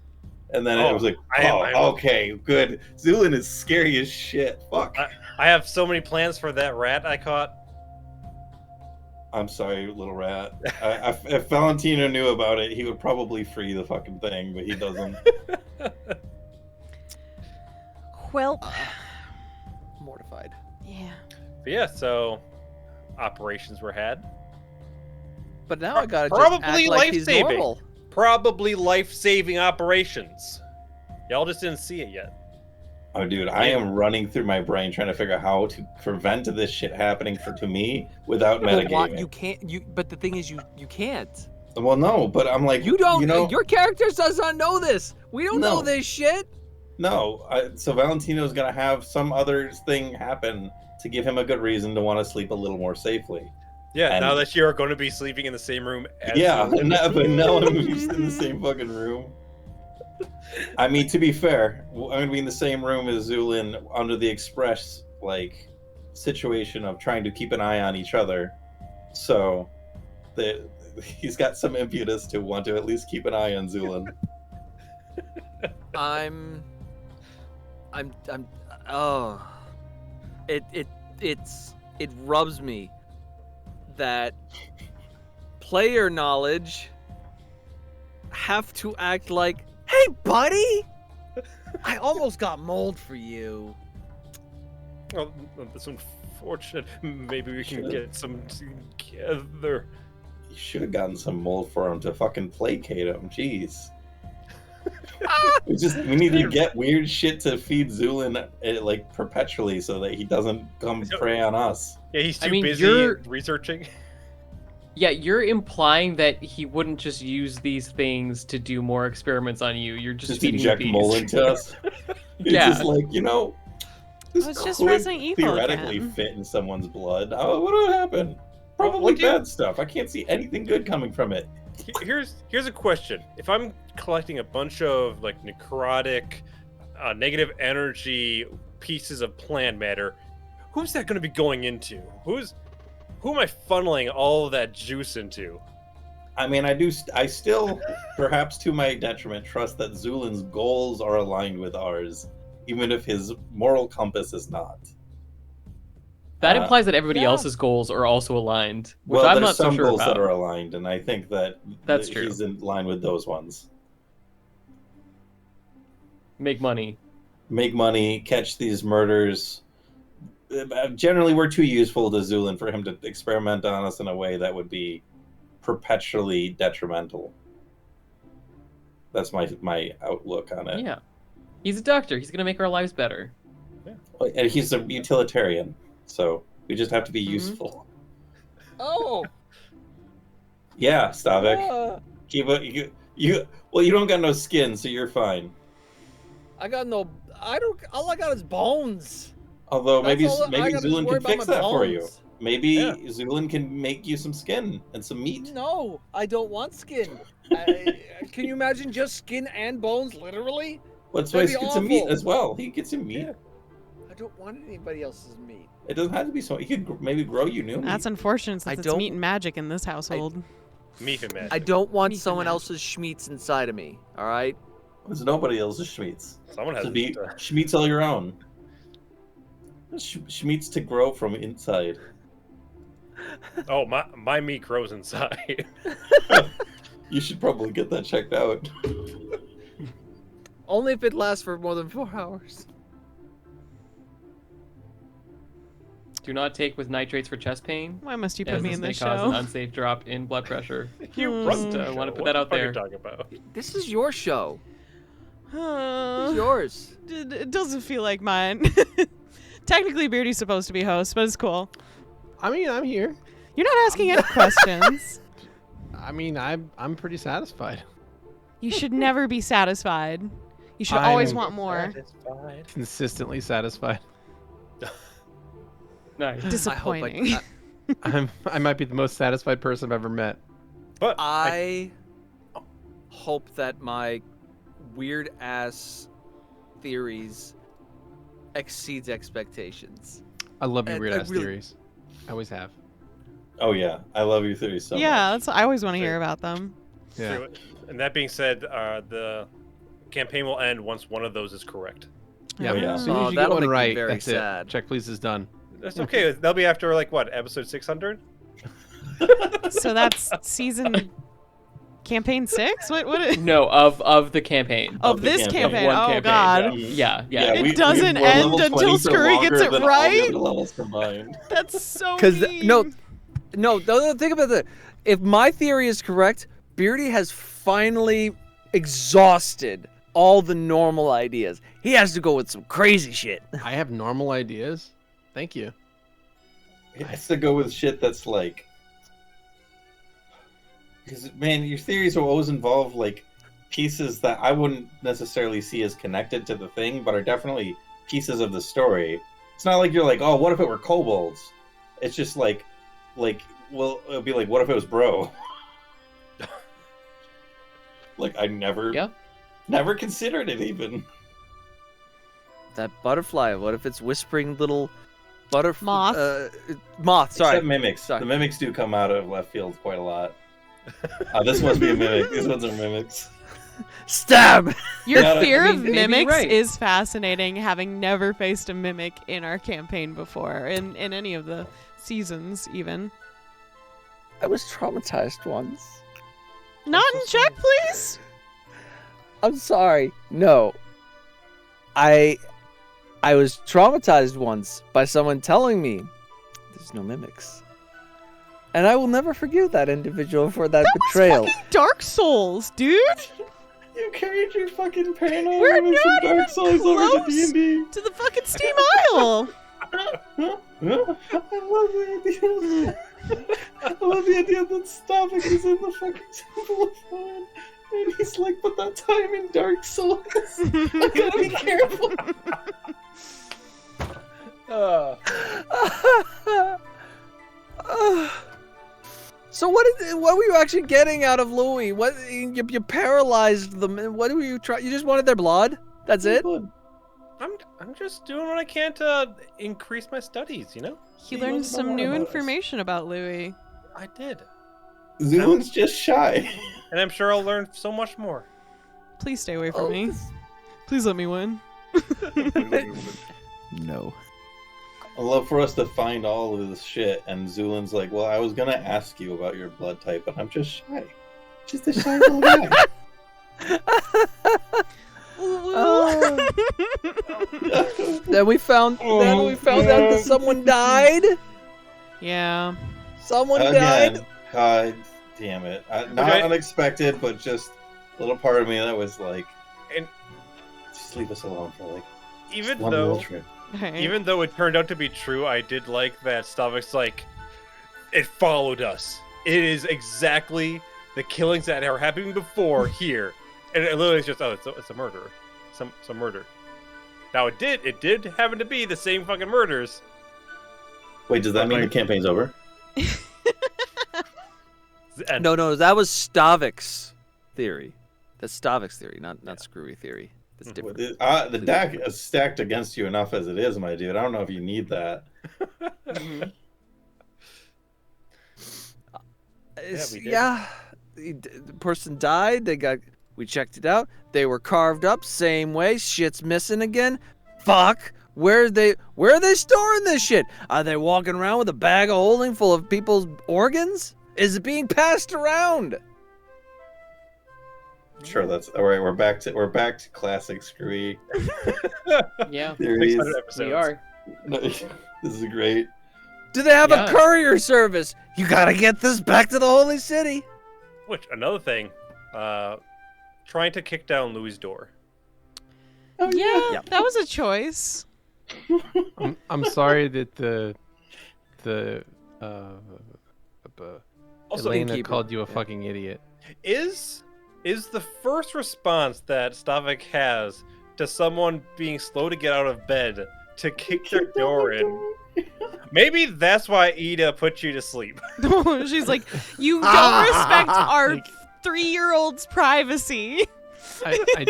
S5: And then it was like, okay, good. Zulin is scary as shit. Fuck.
S2: I have so many plans for that rat I caught.
S5: I'm sorry, little rat. If Valentino knew about it, he would probably free the fucking thing, but he doesn't.
S1: Well,
S4: Mortified.
S1: yeah.
S2: But yeah, so operations were had.
S4: But now I gotta just
S2: Probably
S4: act like he's
S2: life-saving.
S4: normal.
S2: Probably life-saving operations. Y'all just didn't see it yet.
S5: Oh, dude, I am running through my brain trying to figure out how to prevent this shit happening to me without metagaming.
S4: You can't. But the thing is, you can't.
S5: Well, no, but I'm like,
S4: You don't.
S5: You know,
S4: Your character does not know this. We don't know this shit.
S5: no. So Valentino's gonna have some other thing happen to give him a good reason to want to sleep a little more safely.
S2: Yeah,
S5: And-
S2: now that you're going to be sleeping in the same room as
S5: Yeah,
S2: Zulin.
S5: but now I'm just in the same fucking room. I mean, to be fair, I'm gonna be in the same room as Zulin under the express like situation of trying to keep an eye on each other. So, he's got some impetus to want to at least keep an eye on Zulin.
S4: I'm. Oh. It rubs me that player knowledge have to act like, hey, buddy, I almost got mold for you.
S2: Oh, that's unfortunate. Maybe we can get some together.
S5: You should have gotten some mold for him to fucking placate him. Jeez. We need to get weird shit to feed Zulin like perpetually so that he doesn't come prey on us.
S2: Yeah, he's too
S3: I mean,
S2: busy researching.
S3: Yeah, you're implying that he wouldn't just use these things to do more experiments on you. You're just feeding
S5: inject
S3: the beast.
S5: mold into us. It's
S3: Yeah.
S5: just like, this
S1: was just
S5: could
S1: Resident Evil
S5: theoretically
S1: again.
S5: fit in someone's blood. Oh, what would happen? Probably
S2: What do you-
S5: bad stuff. I can't see anything good coming from it.
S2: Here's a question. If I'm collecting a bunch of like necrotic, negative energy pieces of plant matter, who's that going to be going into? Who am I funneling all of that juice into?
S5: I mean, I still, perhaps to my detriment, trust that Zulin's goals are aligned with ours, even if his moral compass is not.
S3: That implies that everybody
S4: yeah.
S3: else's goals are also aligned, which
S5: Well,
S3: I'm
S5: there's
S3: not so
S5: some
S3: sure
S5: goals
S3: about.
S5: that are aligned, and I think that
S3: That's true.
S5: he's in line with those ones.
S3: Make money.
S5: Make money, catch these murders. Generally, we're too useful to Zulin for him to experiment on us in a way that would be perpetually detrimental. That's my outlook on it.
S3: Yeah. He's a doctor. He's going to make our lives better.
S5: And he's a utilitarian, so we just have to be useful.
S4: Oh.
S5: Yeah, Stavik. You don't got no skin, so you're fine.
S4: I got no. I don't. All I got is bones.
S5: Although
S4: That's
S5: maybe
S4: all I gotta just
S5: Zulin
S4: worry
S5: can
S4: about
S5: fix
S4: my
S5: that for you.
S4: bones.
S5: Maybe
S2: Yeah.
S5: Zulin can make you some skin and some meat.
S4: No, I don't want skin. Can you imagine just skin and bones, literally?
S5: Let's why
S4: That'd
S5: he
S4: be
S5: gets some meat
S4: awful.
S5: as well. He gets some meat.
S2: Yeah.
S4: I don't want anybody else's meat.
S5: It doesn't have to be so. He could maybe grow you new meat.
S1: That's unfortunate
S4: I
S1: since it's
S4: don't-
S1: meat and magic in this household.
S2: Meat and magic.
S4: I don't want
S1: Meat
S4: someone
S1: and
S4: else's schmeats inside of me. All right.
S5: There's nobody else's schmeats.
S2: Someone has
S5: So be
S2: to-
S5: schmeats all your own. Schmeats to grow from inside.
S2: Oh, my meat grows inside.
S5: You should probably get that checked out.
S4: Only if it lasts for more than 4 hours.
S3: Do not take with nitrates for chest pain.
S1: Why must you put
S3: As
S1: me
S3: this
S1: in
S3: may
S1: this
S3: cause an
S1: show?
S3: unsafe drop in blood pressure.
S2: You
S1: Hmm.
S2: run
S3: Just,
S2: the
S3: wanna
S2: show.
S3: put
S2: What
S3: that out
S2: the fuck are you
S3: there.
S2: talking about?
S4: This is your show. It's
S1: It
S4: yours.
S1: doesn't feel like mine. Technically, Beardy's supposed to be host, but it's cool.
S7: I mean, I'm here.
S1: You're not asking any questions.
S7: I mean, I'm pretty satisfied.
S1: You should never be satisfied. You should always
S7: I'm-
S1: want more.
S2: Satisfied.
S7: Consistently satisfied.
S3: Nice.
S1: Disappointing.
S7: I might be the most satisfied person I've ever met.
S2: But
S4: I hope that my weird ass theories exceeds expectations.
S7: I love your
S4: I
S7: weird ass
S4: really-
S7: theories. I always have.
S5: Oh yeah, I love your theories so
S1: Yeah,
S5: much.
S1: I always want to hear about them.
S7: Yeah.
S2: So, and that being said, the campaign will end once one of those is correct.
S7: Yeah.
S5: Oh, yeah.
S7: As soon as
S4: Oh,
S7: you get
S4: that'll
S7: one
S4: make me
S7: right,
S4: very
S7: that's
S4: sad.
S7: it. Check please is done.
S2: That's okay. That'll be after like what, episode 600?
S1: So that's season campaign 6? What
S3: No, of the campaign.
S1: of
S5: Of the
S1: this
S5: campaign.
S1: campaign?
S3: One
S1: Oh
S3: campaign,
S1: god.
S3: Yeah.
S1: It doesn't
S5: we're
S1: end
S5: level
S1: until
S5: 20 for
S1: Screwy gets
S5: longer
S1: it
S5: than all the
S1: right?
S5: other levels combined.
S1: That's so
S4: Because
S1: mean.
S4: no, think about that. If my theory is correct, Beardy has finally exhausted all the normal ideas. He has to go with some crazy shit.
S7: I have normal ideas. Thank you.
S5: It has to go with shit that's like, because man, your theories will always involve like pieces that I wouldn't necessarily see as connected to the thing, but are definitely pieces of the story. It's not like you're like, oh, what if it were kobolds? It's just like, well, it'll be like, what if it was Bro? Like I never considered it even.
S4: That butterfly. What if it's whispering little butterfly?
S1: Moth.
S4: Moth. Sorry.
S5: Except mimics.
S4: Sorry.
S5: The mimics do come out of left field quite a lot. This must be a mimic. These ones are mimics.
S4: Stab.
S1: Your
S5: Yeah,
S1: fear
S3: I
S1: of
S3: mean, maybe you're
S1: mimics
S3: right.
S1: is fascinating, having never faced a mimic in our campaign before, in any of the seasons, even.
S4: I was traumatized once.
S1: Not in check, please.
S4: I'm sorry. No. I was traumatized once by someone telling me there's no mimics. And I will never forgive that individual for that betrayal.
S1: Fucking Dark Souls, dude.
S5: You carried your fucking paranoia
S1: We're
S5: with some
S1: not
S5: Dark
S1: even
S5: Souls over to
S1: close.
S5: D&D.
S1: To the fucking Steam Isle.
S5: I love the idea. I love the idea that Stavik is in the fucking Temple of Fun. And he's like, but that time in Dark Souls. I gotta be careful.
S4: So what were you actually getting out of Louis? What you paralyzed them? What were you trying? You just wanted their blood? That's it?
S2: I'm just doing what I can to increase my studies, you know?
S1: He learned
S5: must know
S1: some
S5: more
S1: new
S5: about us.
S1: information about Louis.
S2: I did.
S5: Zulin's just shy.
S2: And I'm sure I'll learn so much more.
S1: Please stay away from me. Please let me win.
S4: No.
S5: I'd love for us to find all of this shit, and Zulin's like, well, I was gonna ask you about your blood type, but I'm just shy. Just a shy little guy.
S4: Then we found out that someone died.
S1: Yeah.
S4: Someone
S5: Again,
S4: died.
S5: God damn it. Not
S2: Okay.
S5: unexpected, but just a little part of me that was like,
S2: And
S5: just leave us alone for like
S2: even
S5: one little
S2: though
S5: trip.
S2: even though it turned out to be true, I did like that Stavik's like, it followed us. It is exactly the killings that are happening before here. And it literally is just, oh, it's a murder. Some murder. Now it did happen to be the same fucking murders.
S5: Wait, does that mean the campaign's over?
S2: And
S4: No, that was Stavik's theory. That's Stavik's theory, not Screwy theory. That's different.
S5: The deck is stacked against you enough as it is, my dude. I don't know if you need that.
S2: we did.
S4: The person died. We checked it out. They were carved up same way. Shit's missing again. Fuck. Where are they storing this shit? Are they walking around with a bag of holding full of people's organs? Is it being passed around?
S5: Sure, that's all right. We're back to classic Screwy
S3: Yeah,
S5: theories.
S2: 600 episodes.
S3: we are.
S5: No, this is great.
S4: Do they have
S3: Yeah.
S4: a courier service? You gotta get this back to the holy city.
S2: Which, another thing, trying to kick down Louis' door.
S5: Oh,
S1: Yeah,
S4: Yeah.
S1: that was a choice.
S7: I'm sorry that the
S2: Also,
S7: Elena
S4: Innkeeper.
S7: called you a
S4: Yeah.
S7: fucking idiot.
S2: is the first response that Stavik has to someone being slow to get out of bed to kick their door in? Maybe that's why Ida put you to sleep.
S1: She's like, you don't respect our 3-year-old's privacy.
S7: I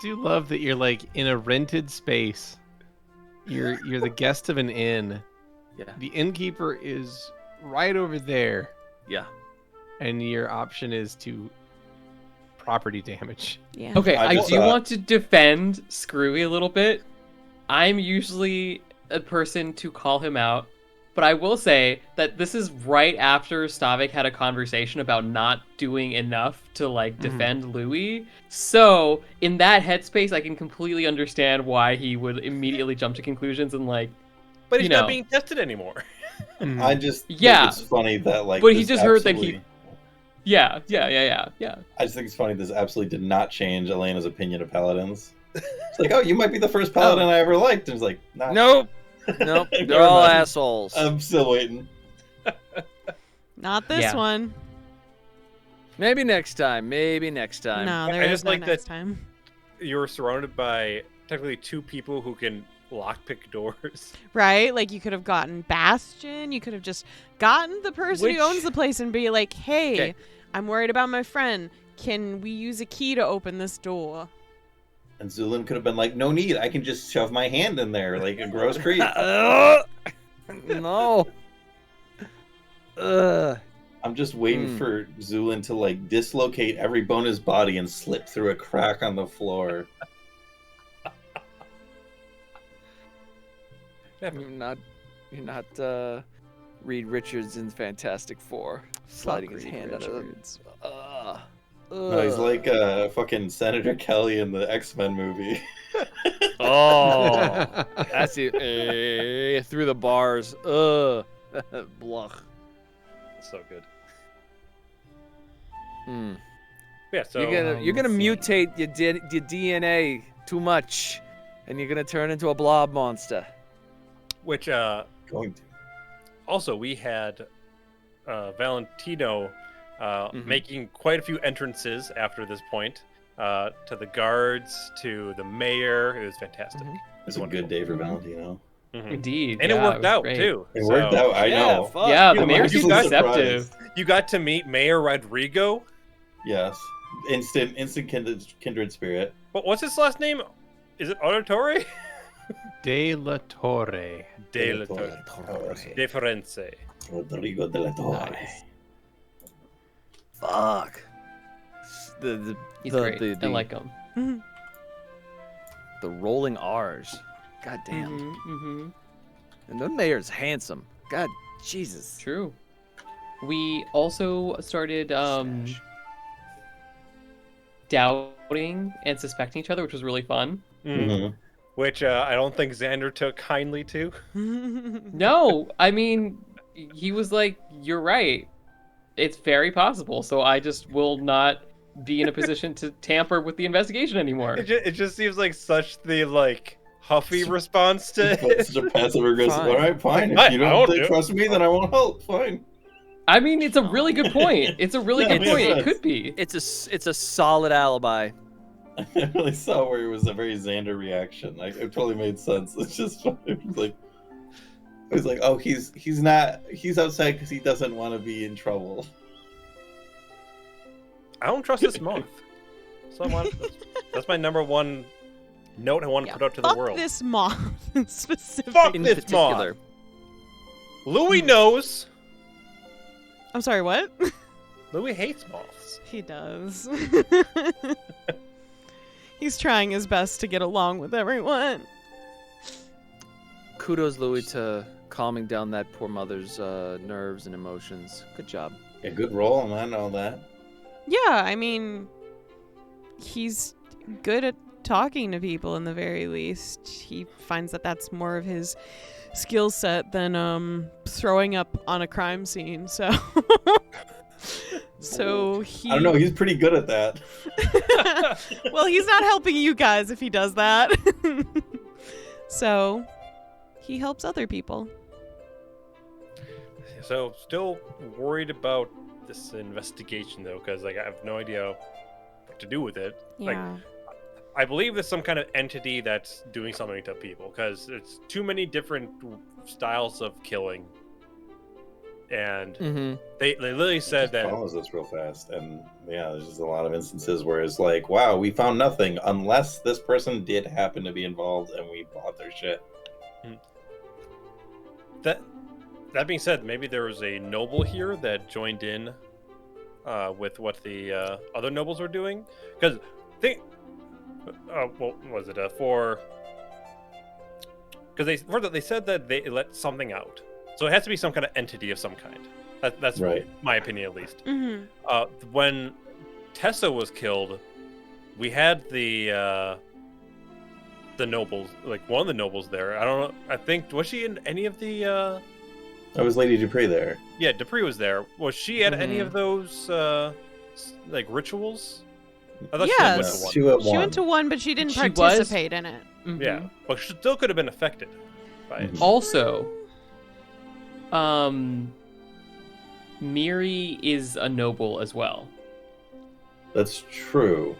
S7: do love that you're like in a rented space. You're the guest of an inn,
S4: Yeah.
S7: The innkeeper is right over there,
S4: Yeah.
S7: and your option is to property damage.
S1: Yeah.
S3: Okay,
S5: I
S3: I
S5: just,
S3: do want to defend Screwy a little bit. I'm usually a person to call him out, but I will say that this is right after Stavik had a conversation about not doing enough to defend Louis. So in that headspace, I can completely understand why he would immediately jump to conclusions and
S2: But he's
S3: you
S2: not
S3: know.
S2: being tested anymore.
S5: I just
S3: Yeah.
S5: think it's funny that
S3: But he
S5: this
S3: just heard that
S5: absolutely-
S3: Yeah.
S5: I just think it's funny this absolutely did not change Elena's opinion of paladins. It's like, oh, you might be the first paladin I ever liked. And it's like, nah.
S4: Nope. Nope. They're
S5: Never
S4: all
S5: mind.
S4: assholes.
S5: I'm still waiting.
S1: Not this
S3: Yeah.
S1: one.
S4: Maybe next time. Maybe next time.
S1: No,
S2: I
S1: there is
S2: just
S1: no
S2: like
S1: next
S2: that-
S1: time.
S2: You're surrounded by technically 2 people who can lockpick doors.
S1: Right? Like you could have gotten Bastion. You could have just gotten the person who owns the place and be like, "Hey,
S4: Okay.
S1: I'm worried about my friend. Can we use a key to open this door?"
S5: And Zulin could have been like, no need. I can just shove my hand in there like a gross creep.
S4: No. Ugh.
S5: I'm just waiting for Zulin to dislocate every bone in his body and slip through a crack on the floor.
S4: You're not Reed Richards in Fantastic Four sliding his
S1: Reed
S4: hand out of
S1: Richards.
S5: No, he's like fucking Senator Kelly in the X-Men movie.
S4: Oh, that's it. Through the bars. Ugh. Bluch.
S2: So good.
S4: Hmm.
S2: Yeah, so
S4: You're gonna mutate your DNA too much, and you're gonna turn into a blob monster.
S2: which
S5: Going to.
S2: also we had Valentino making quite a few entrances after this point, to the guards, to the mayor. It was fantastic.
S5: It's a good day for Valentino.
S2: Mhm.
S3: Indeed.
S2: And
S3: yeah,
S2: it worked
S3: was
S2: out
S3: great.
S2: too.
S5: It worked
S2: So,
S5: out, I know.
S4: fuck.
S3: Yeah, the
S2: You
S3: mayor's
S2: know,
S3: so
S2: you got
S3: receptive.
S2: You got to meet Mayor Rodrigo.
S5: Yes. Instant kindred spirit.
S2: But what's his last name? Is it Auditore?
S7: De la Torre.
S2: De la
S5: Torre.
S2: De Firenze.
S5: Rodrigo de la Torre.
S3: Nice.
S4: Fuck.
S3: He's
S4: the,
S3: great.
S4: the,
S3: I like him.
S4: the rolling R's. God damn.
S3: Mm-hmm.
S4: And the mayor's handsome. God, Jesus.
S3: True. We also started doubting and suspecting each other, which was really fun.
S5: Mhm.
S2: Which I don't think Xander took kindly to.
S3: No, I mean, he was like, "You're right. It's very possible." So I just will not be in a position to tamper with the investigation anymore.
S2: It just seems like such the huffy response to
S5: Such a passive aggressive.
S4: Fine.
S5: All right, fine.
S2: I
S5: If you
S2: won't
S5: don't
S2: do it.
S5: trust me, then I won't help. Fine.
S3: I mean, it's a really good point. It's a really good
S5: Yeah,
S3: point.
S5: it
S3: It
S5: is.
S3: could be.
S4: It's a solid alibi.
S5: I really saw where it was a very Xander reaction. Like it totally made sense. It's just funny. It was like, oh, he's outside because he doesn't want to be in trouble.
S2: I don't trust this moth. So that's my number one note I want to put out to the
S1: fuck
S2: world.
S1: this moth in specific.
S2: Fuck
S4: In
S2: this
S4: particular.
S2: moth. Louis knows.
S1: I'm sorry, what?
S2: Louis hates moths.
S1: He does. He's trying his best to get along with everyone.
S4: Kudos, Louis, to calming down that poor mother's nerves and emotions. Good job.
S5: Yeah, good roll, and I know that.
S1: Yeah, I mean, he's good at talking to people in the very least. He finds that that's more of his skill set than throwing up on a crime scene. So he
S5: I don't know. He's pretty good at that.
S1: well, he's not helping you guys if he does that. So he helps other people.
S2: So still worried about this investigation though, because I have no idea what to do with it.
S1: Yeah.
S2: I believe there's some kind of entity that's doing something to people, because it's too many different styles of killing. And
S4: Mm-hmm.
S2: they literally said that
S5: follows us real fast, and yeah, there's just a lot of instances where it's like, wow, we found nothing unless this person did happen to be involved, and we bought their shit.
S2: That being said, maybe there was a noble here that joined in with what the other nobles were doing. Because think, what was it for? Because they said that they let something out, so it has to be some kind of entity of some kind. That's
S5: Right.
S2: my opinion, at least.
S1: Mm-hmm.
S2: When Tessa was killed, we had the nobles, like one of the nobles there. I don't know. I think was she in any of the?
S5: I was Lady Dupree there.
S2: Yeah, Dupree was there. Was she at any of those like rituals? I thought
S1: Yes.
S2: she went to one.
S5: She
S1: She went to one, but she didn't
S3: She was-
S1: participate in it.
S3: Mhm.
S2: Yeah, but she still could have been affected by it.
S5: Mhm.
S3: Also, Miri is a noble as well.
S5: That's true.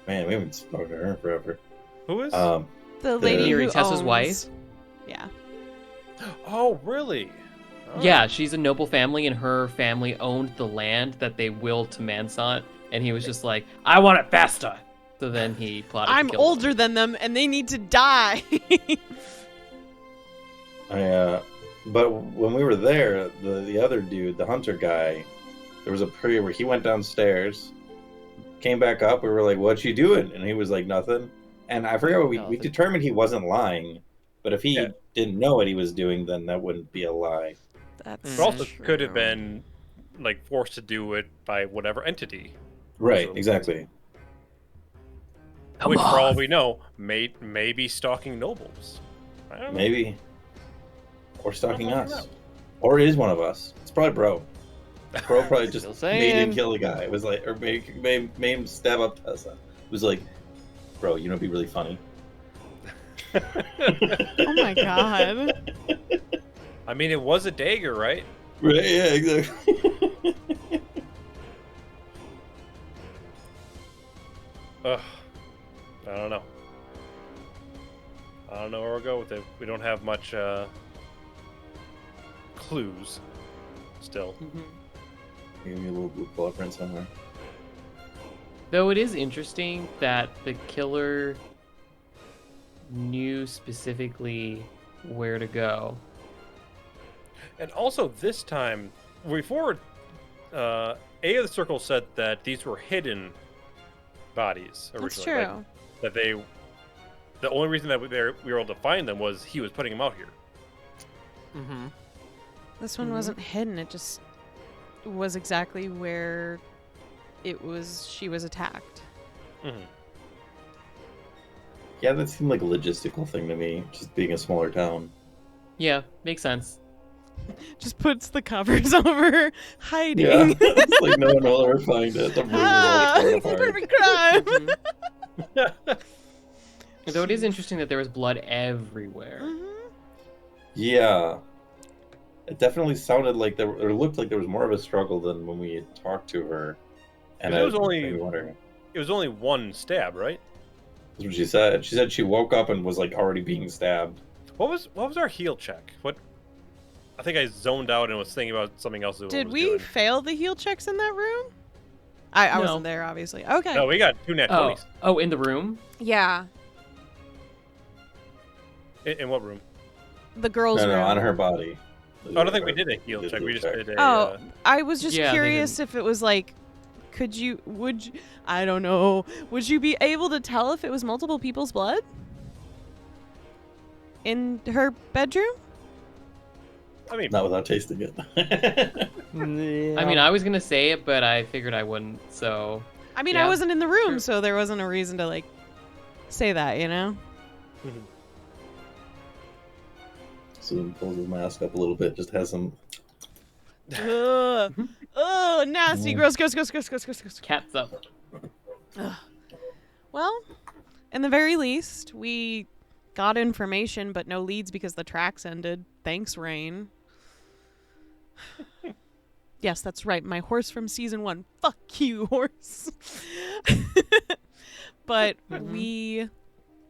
S5: Man, we haven't spoken to her in forever.
S2: Who is?
S1: The lady
S3: Miri,
S1: who
S3: Tessa's
S1: owns...
S3: wife?
S1: Yeah.
S2: Oh, really? Oh.
S3: Yeah, she's a noble family, and her family owned the land that they willed to Mansont, and he was just like, I want it faster! So then he plotted
S1: I'm
S3: to kill
S1: older
S3: them.
S1: than them, and they need to die.
S5: But when we were there, the other dude, the hunter guy, there was a period where he went downstairs, came back up. We were like, "What you doing?" And he was like, "Nothing." And I forgot what we
S4: Nothing.
S5: determined he wasn't lying. But if he
S2: Yeah.
S5: didn't know what he was doing, then that wouldn't be a lie.
S1: That's
S2: But also
S1: true.
S2: could have been like forced to do it by whatever entity,
S5: Right?
S2: So-
S5: Exactly.
S2: which, for all we know, may be stalking nobles. I don't know.
S5: Maybe. Or stalking
S2: I don't
S5: us.
S2: know.
S5: Or it is one of us. It's probably Bro. Bro probably just
S4: Still
S5: made him
S4: saying.
S5: kill a guy. It was like, or made him stab up Tessa. It was like, bro, you know, it'd be really funny.
S1: Oh my god.
S2: I mean, it was a dagger, right?
S5: Right? Yeah, exactly.
S2: Ugh. I don't know. I don't know where we'll go with it. We don't have much clues still.
S3: Mhm.
S5: Give me a little blue bullet print somewhere.
S3: Though it is interesting that the killer knew specifically where to go.
S2: And also this time, before A of the Circle said that these were hidden bodies originally.
S1: That's true.
S2: Like, that the only reason that we were able to find them was he was putting them out here.
S4: Mm-hmm.
S1: This one wasn't hidden. It just was exactly where she was attacked.
S2: Mm-hmm.
S5: Yeah, that seemed like a logistical thing to me, just being a smaller town.
S3: Yeah, makes sense.
S1: Just puts the covers over hiding.
S5: Yeah, it's like no one will ever find it. The room is all
S1: Ah,
S5: torn
S1: it's a
S5: apart.
S1: perfect crime.
S3: Mhm. Though it is interesting that there was blood everywhere.
S1: Mhm.
S5: Yeah, it definitely sounded like or looked like there was more of a struggle than when we had talked to her. And
S2: It
S5: I
S2: was only-
S5: maybe wondering.
S2: It was only one stab, right?
S5: That's what she said. She said she woke up and was like already being stabbed.
S2: What was our heal check? What? I think I zoned out and was thinking about something else. that
S1: Did
S2: was
S1: we
S2: doing.
S1: fail the heal checks in that room? I
S3: No.
S1: wasn't there, obviously. Okay.
S2: No, we got 2 nat 20s.
S3: Oh, in the room?
S1: Yeah.
S2: In what room?
S1: The girls'
S5: No,
S1: room.
S5: on her body.
S2: Oh, I don't think we did a heal check. We just did a.
S1: Oh, I was just
S3: Yeah, they
S1: curious if it was like, I don't know, would you be able to tell if it was multiple people's blood? In her bedroom?
S2: I mean,
S5: Not without tasting it.
S3: I mean, I was gonna say it, but I figured I wouldn't, so...
S1: I mean,
S3: Yeah.
S1: I wasn't in the room,
S3: Sure.
S1: so there wasn't a reason to, like, say that, you know?
S5: So he pulls his mask up a little bit, just has some.
S1: Ugh. Oh, nasty.
S5: Mm.
S1: Gross.
S3: Cat's up.
S1: Well, in the very least, we got information, but no leads because the tracks ended. Thanks, Rain. Yes, that's right. My horse from season 1. Fuck you, horse. But we,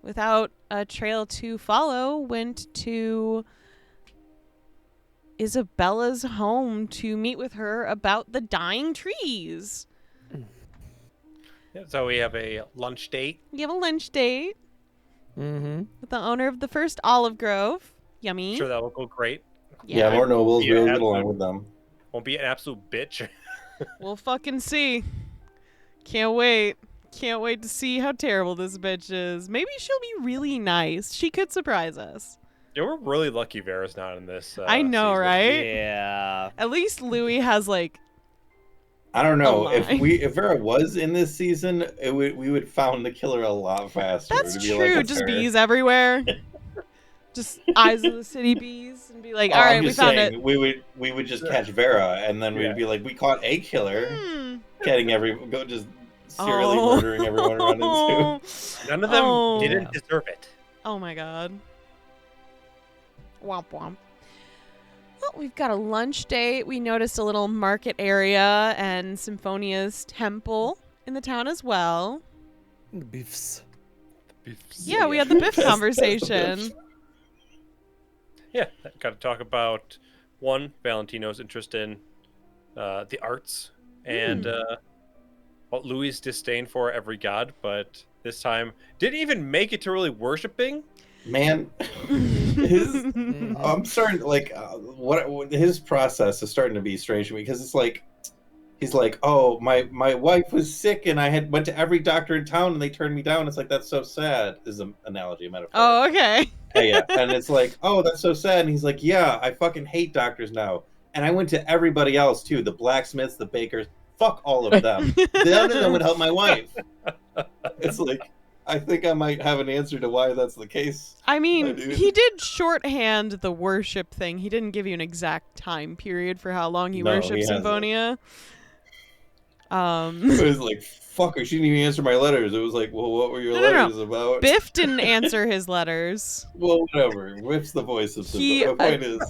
S1: without a trail to follow, went to Isabella's home to meet with her about the dying trees.
S2: yeah, so we have a lunch date.
S1: We have a lunch date
S4: Mm-hmm.
S1: with the owner of the first olive grove. Yummy.
S2: Sure, that will go great.
S5: Yeah, more nobles.
S2: Yeah,
S5: We'll get
S2: absolute-
S5: along with them.
S2: Won't be an absolute bitch.
S1: We'll fucking see. Can't wait. Can't wait to see how terrible this bitch is. Maybe she'll be really nice. She could surprise us.
S2: Yeah, we're really lucky Vera's not in this.
S1: I know,
S2: season.
S1: right?
S4: Yeah.
S1: At least Louis has like.
S5: I don't know
S1: lie.
S5: if Vera was in this season, we would found the killer a lot faster.
S1: That's
S5: to be
S1: true.
S5: Like, it's
S1: Just
S5: her.
S1: bees everywhere. Just eyes of the city bees, and be like,
S5: Oh,
S1: all right,
S5: I'm
S1: we
S5: just
S1: found
S5: saying,
S1: it.
S5: we would just catch Vera, and then
S2: Yeah.
S5: we'd be like, we caught a killer,
S1: Hmm.
S5: just serially
S1: Oh.
S5: murdering everyone around into.
S2: None of them
S1: Oh.
S2: didn't deserve it.
S1: Oh my god. Womp womp. Well, we've got a lunch date. We noticed a little market area and Symphonia's temple in the town as well.
S4: Beefs.
S1: Yeah, we had the Biff
S5: That's the
S1: conversation.
S5: Biff.
S2: Yeah, got to talk about one Valentino's interest in the arts and Louis' disdain for every god, but this time didn't even make it to really worshiping.
S5: Man, I'm starting what his process is starting to be strange to me because it's like he's like, oh, my wife was sick and I went to every doctor in town and they turned me down. It's like that's so sad. Is an analogy, a metaphor.
S1: Oh, okay.
S5: Yeah, and it's like, oh, that's so sad. And he's like, yeah, I fucking hate doctors now. And I went to everybody else too, the blacksmiths, the bakers. Fuck all of them. None of them would help my wife. It's like, I think I might have an answer to why that's the case.
S1: I mean,
S5: dude.
S1: he did shorthand the worship thing. He didn't give you an exact time period for how long he
S5: No, he
S1: worshipped
S5: hasn't.
S1: Symphonia.
S5: It was like, fuck, I shouldn't even answer my letters. It was like, well, what were your
S1: No, no, no.
S5: letters about?
S1: Biff didn't answer his letters.
S5: Well, whatever. Whip's the voice of
S1: He-
S5: the point is,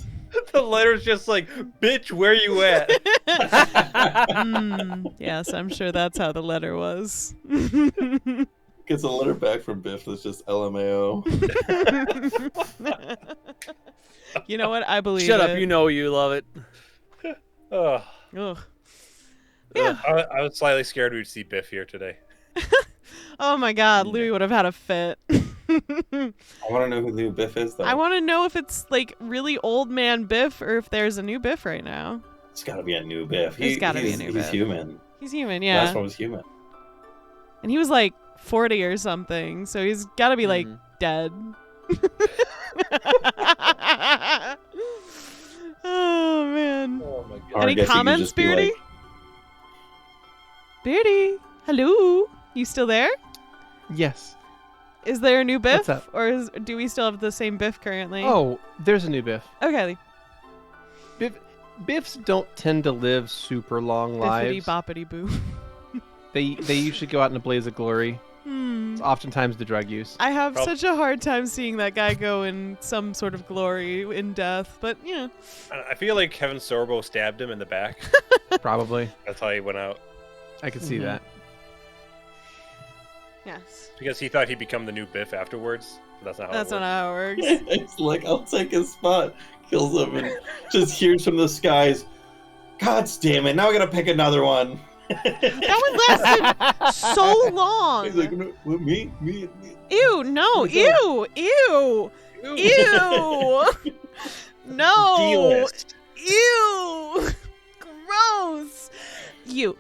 S2: The letter's just like, bitch, where you at?
S1: Yes, I'm sure that's how the letter was.
S5: gets a letter back from Biff that's just LMAO.
S1: You know what? I believe
S4: Shut
S1: it.
S4: up, you know you love it.
S2: Ugh.
S1: Ugh. Yeah.
S2: I was slightly scared we'd see Biff here today.
S1: Oh my god, Louis would have had a fit.
S5: I want to know who the new Biff is, though.
S1: I want to know if it's like really old man Biff or if there's a new Biff right now.
S5: It's got to be a new Biff.
S1: There's gotta be a new
S5: He's
S1: Biff.
S5: human.
S1: He's human,
S5: The
S1: yeah.
S5: last one was human.
S1: And he was like 40 or something, so he's got to be like dead. Oh man.
S2: Oh my
S5: Or I
S1: Any
S5: guess he could
S1: comments,
S5: just be
S1: Beardy?
S5: like,
S1: Beardy, hello. You still there?
S7: Yes.
S1: Is there a new Biff?
S7: What's up?
S1: Or do we still have the same Biff currently?
S7: Oh, there's a new Biff.
S1: Okay.
S7: Biffs don't tend to live super long
S1: Biffity
S7: lives.
S1: boppity boo.
S7: They usually go out in a blaze of glory. It's oftentimes the drug use.
S1: I have
S2: Prob-
S1: such a hard time seeing that guy go in some sort of glory in death, but yeah.
S2: I feel like Kevin Sorbo stabbed him in the back.
S7: Probably.
S2: That's how he went out.
S7: I could see that.
S1: Yes.
S2: Because he thought he'd become the new Biff afterwards. But that's not how
S1: That's
S2: it
S1: not
S2: works.
S1: how it works.
S5: it's like, I'll take his spot. Kills him and just hears from the skies, God damn it, now I gotta pick another one.
S1: That one lasted so long.
S5: He's like, no, what, me?
S1: Ew, no, ew, ew, ew. No.
S2: D-list.
S1: Ew. Gross. You.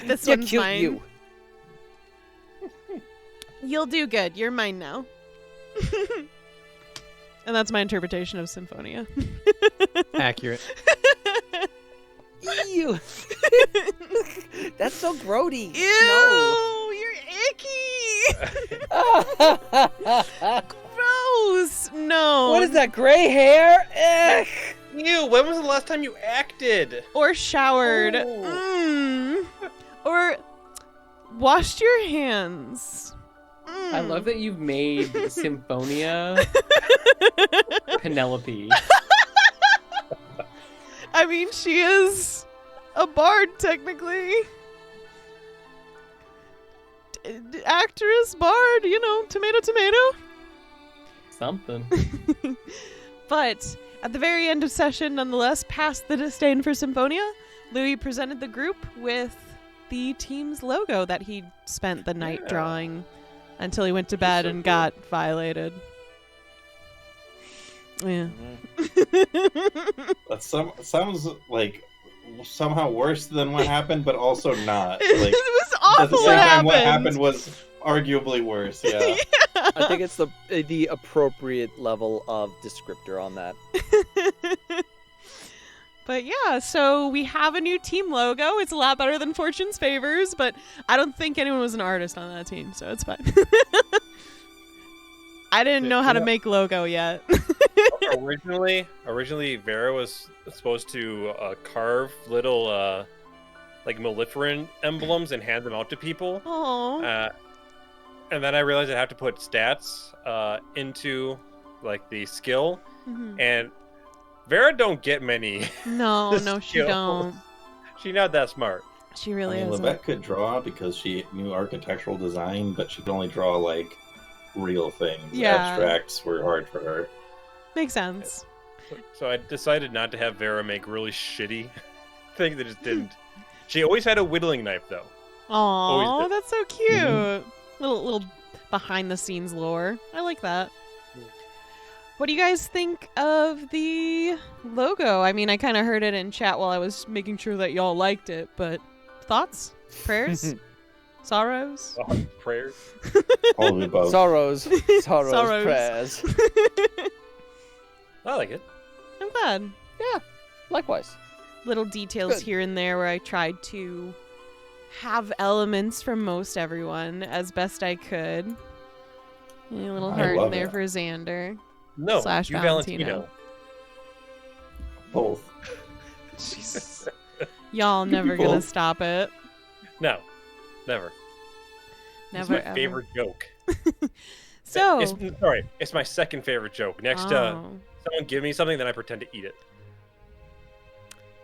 S1: This
S4: Yeah,
S1: one's
S4: cute
S1: mine.
S4: you.
S1: You'll do good. You're mine now. And that's my interpretation of Symphonia.
S7: Accurate.
S4: Ew. That's so grody.
S1: Ew, you're icky.
S4: No.
S1: Gross. No.
S4: What is that, gray hair? Ugh.
S2: Ew, when was the last time you acted?
S1: Or showered.
S4: Oh.
S1: Or washed your hands.
S3: I love that you've made Symphonia Penelope.
S1: I mean, she is a bard, technically. Actress, bard, you know, tomato, tomato.
S3: Something.
S1: But at the very end of session, nonetheless, past the disdain for Symphonia, Louis presented the group with the team's logo that he spent the night drawing until he went to bed
S5: so
S1: and
S5: cool.
S1: got violated. Yeah.
S5: That sounds like somehow worse than what happened, but also not. Like,
S1: It was awful.
S5: at the same time, what happened was arguably worse. Yeah.
S4: I think it's the appropriate level of descriptor on that.
S1: But yeah, so we have a new team logo. It's a lot better than Fortune's Favors, but I don't think anyone was an artist on that team, so it's fine. I didn't know how to make logo yet.
S2: Originally, Vera was supposed to carve little like Maleficent emblems and hand them out to people.
S1: Oh.
S2: And then I realized I'd have to put stats into like the skill, and Vera don't get many.
S1: No, she don't.
S2: She's not that smart.
S1: She really isn't.
S5: Levette could draw because she knew architectural design, but she could only draw like real things.
S1: Yeah.
S5: Abstracts were hard for her.
S1: Makes sense.
S2: So I decided not to have Vera make really shitty things that just didn't. She always had a whittling knife though.
S1: Aw, that's so cute. Little behind the scenes lore. I like that. What do you guys think of the logo? I mean, I kind of heard it in chat while I was making sure that y'all liked it, but thoughts? Prayers? Sorrows?
S2: Prayers?
S5: All of the above.
S4: Sorrows,
S1: Sorrows.
S4: prayers.
S2: I like it.
S1: I'm glad.
S4: Yeah, likewise.
S1: Little details
S4: Good.
S1: here and there where I tried to have elements from most everyone as best I could. A little
S5: I
S1: heart in
S5: love
S1: there
S5: it.
S1: for Xander.
S2: No,
S1: Slash
S2: you
S1: Valentino.
S5: Both.
S1: Jesus. Y'all never gonna
S5: Both.
S1: stop it.
S2: No, never.
S1: Never
S2: It's my
S1: ever.
S2: favorite joke.
S1: So
S2: It's my second favorite joke. Next to someone give me something, then I pretend to eat it.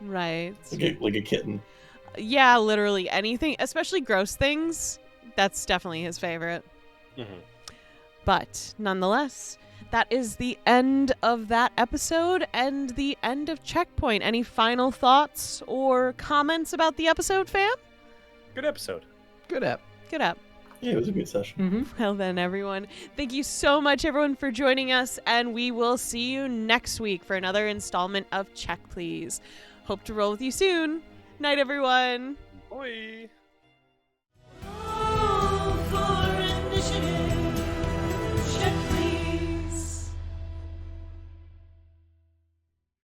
S1: right.
S5: Like a kitten.
S1: Yeah, literally anything, especially gross things. That's definitely his favorite. But nonetheless, that is the end of that episode and the end of Checkpoint. Any final thoughts or comments about the episode, fam?
S2: Good episode.
S7: Good app.
S1: Good up.
S5: Yeah, it was a good session.
S1: Well then, everyone, thank you so much, everyone, for joining us, and we will see you next week for another installment of Check Please. Hope to roll with you soon. Night, everyone.
S2: Bye.
S1: Oh,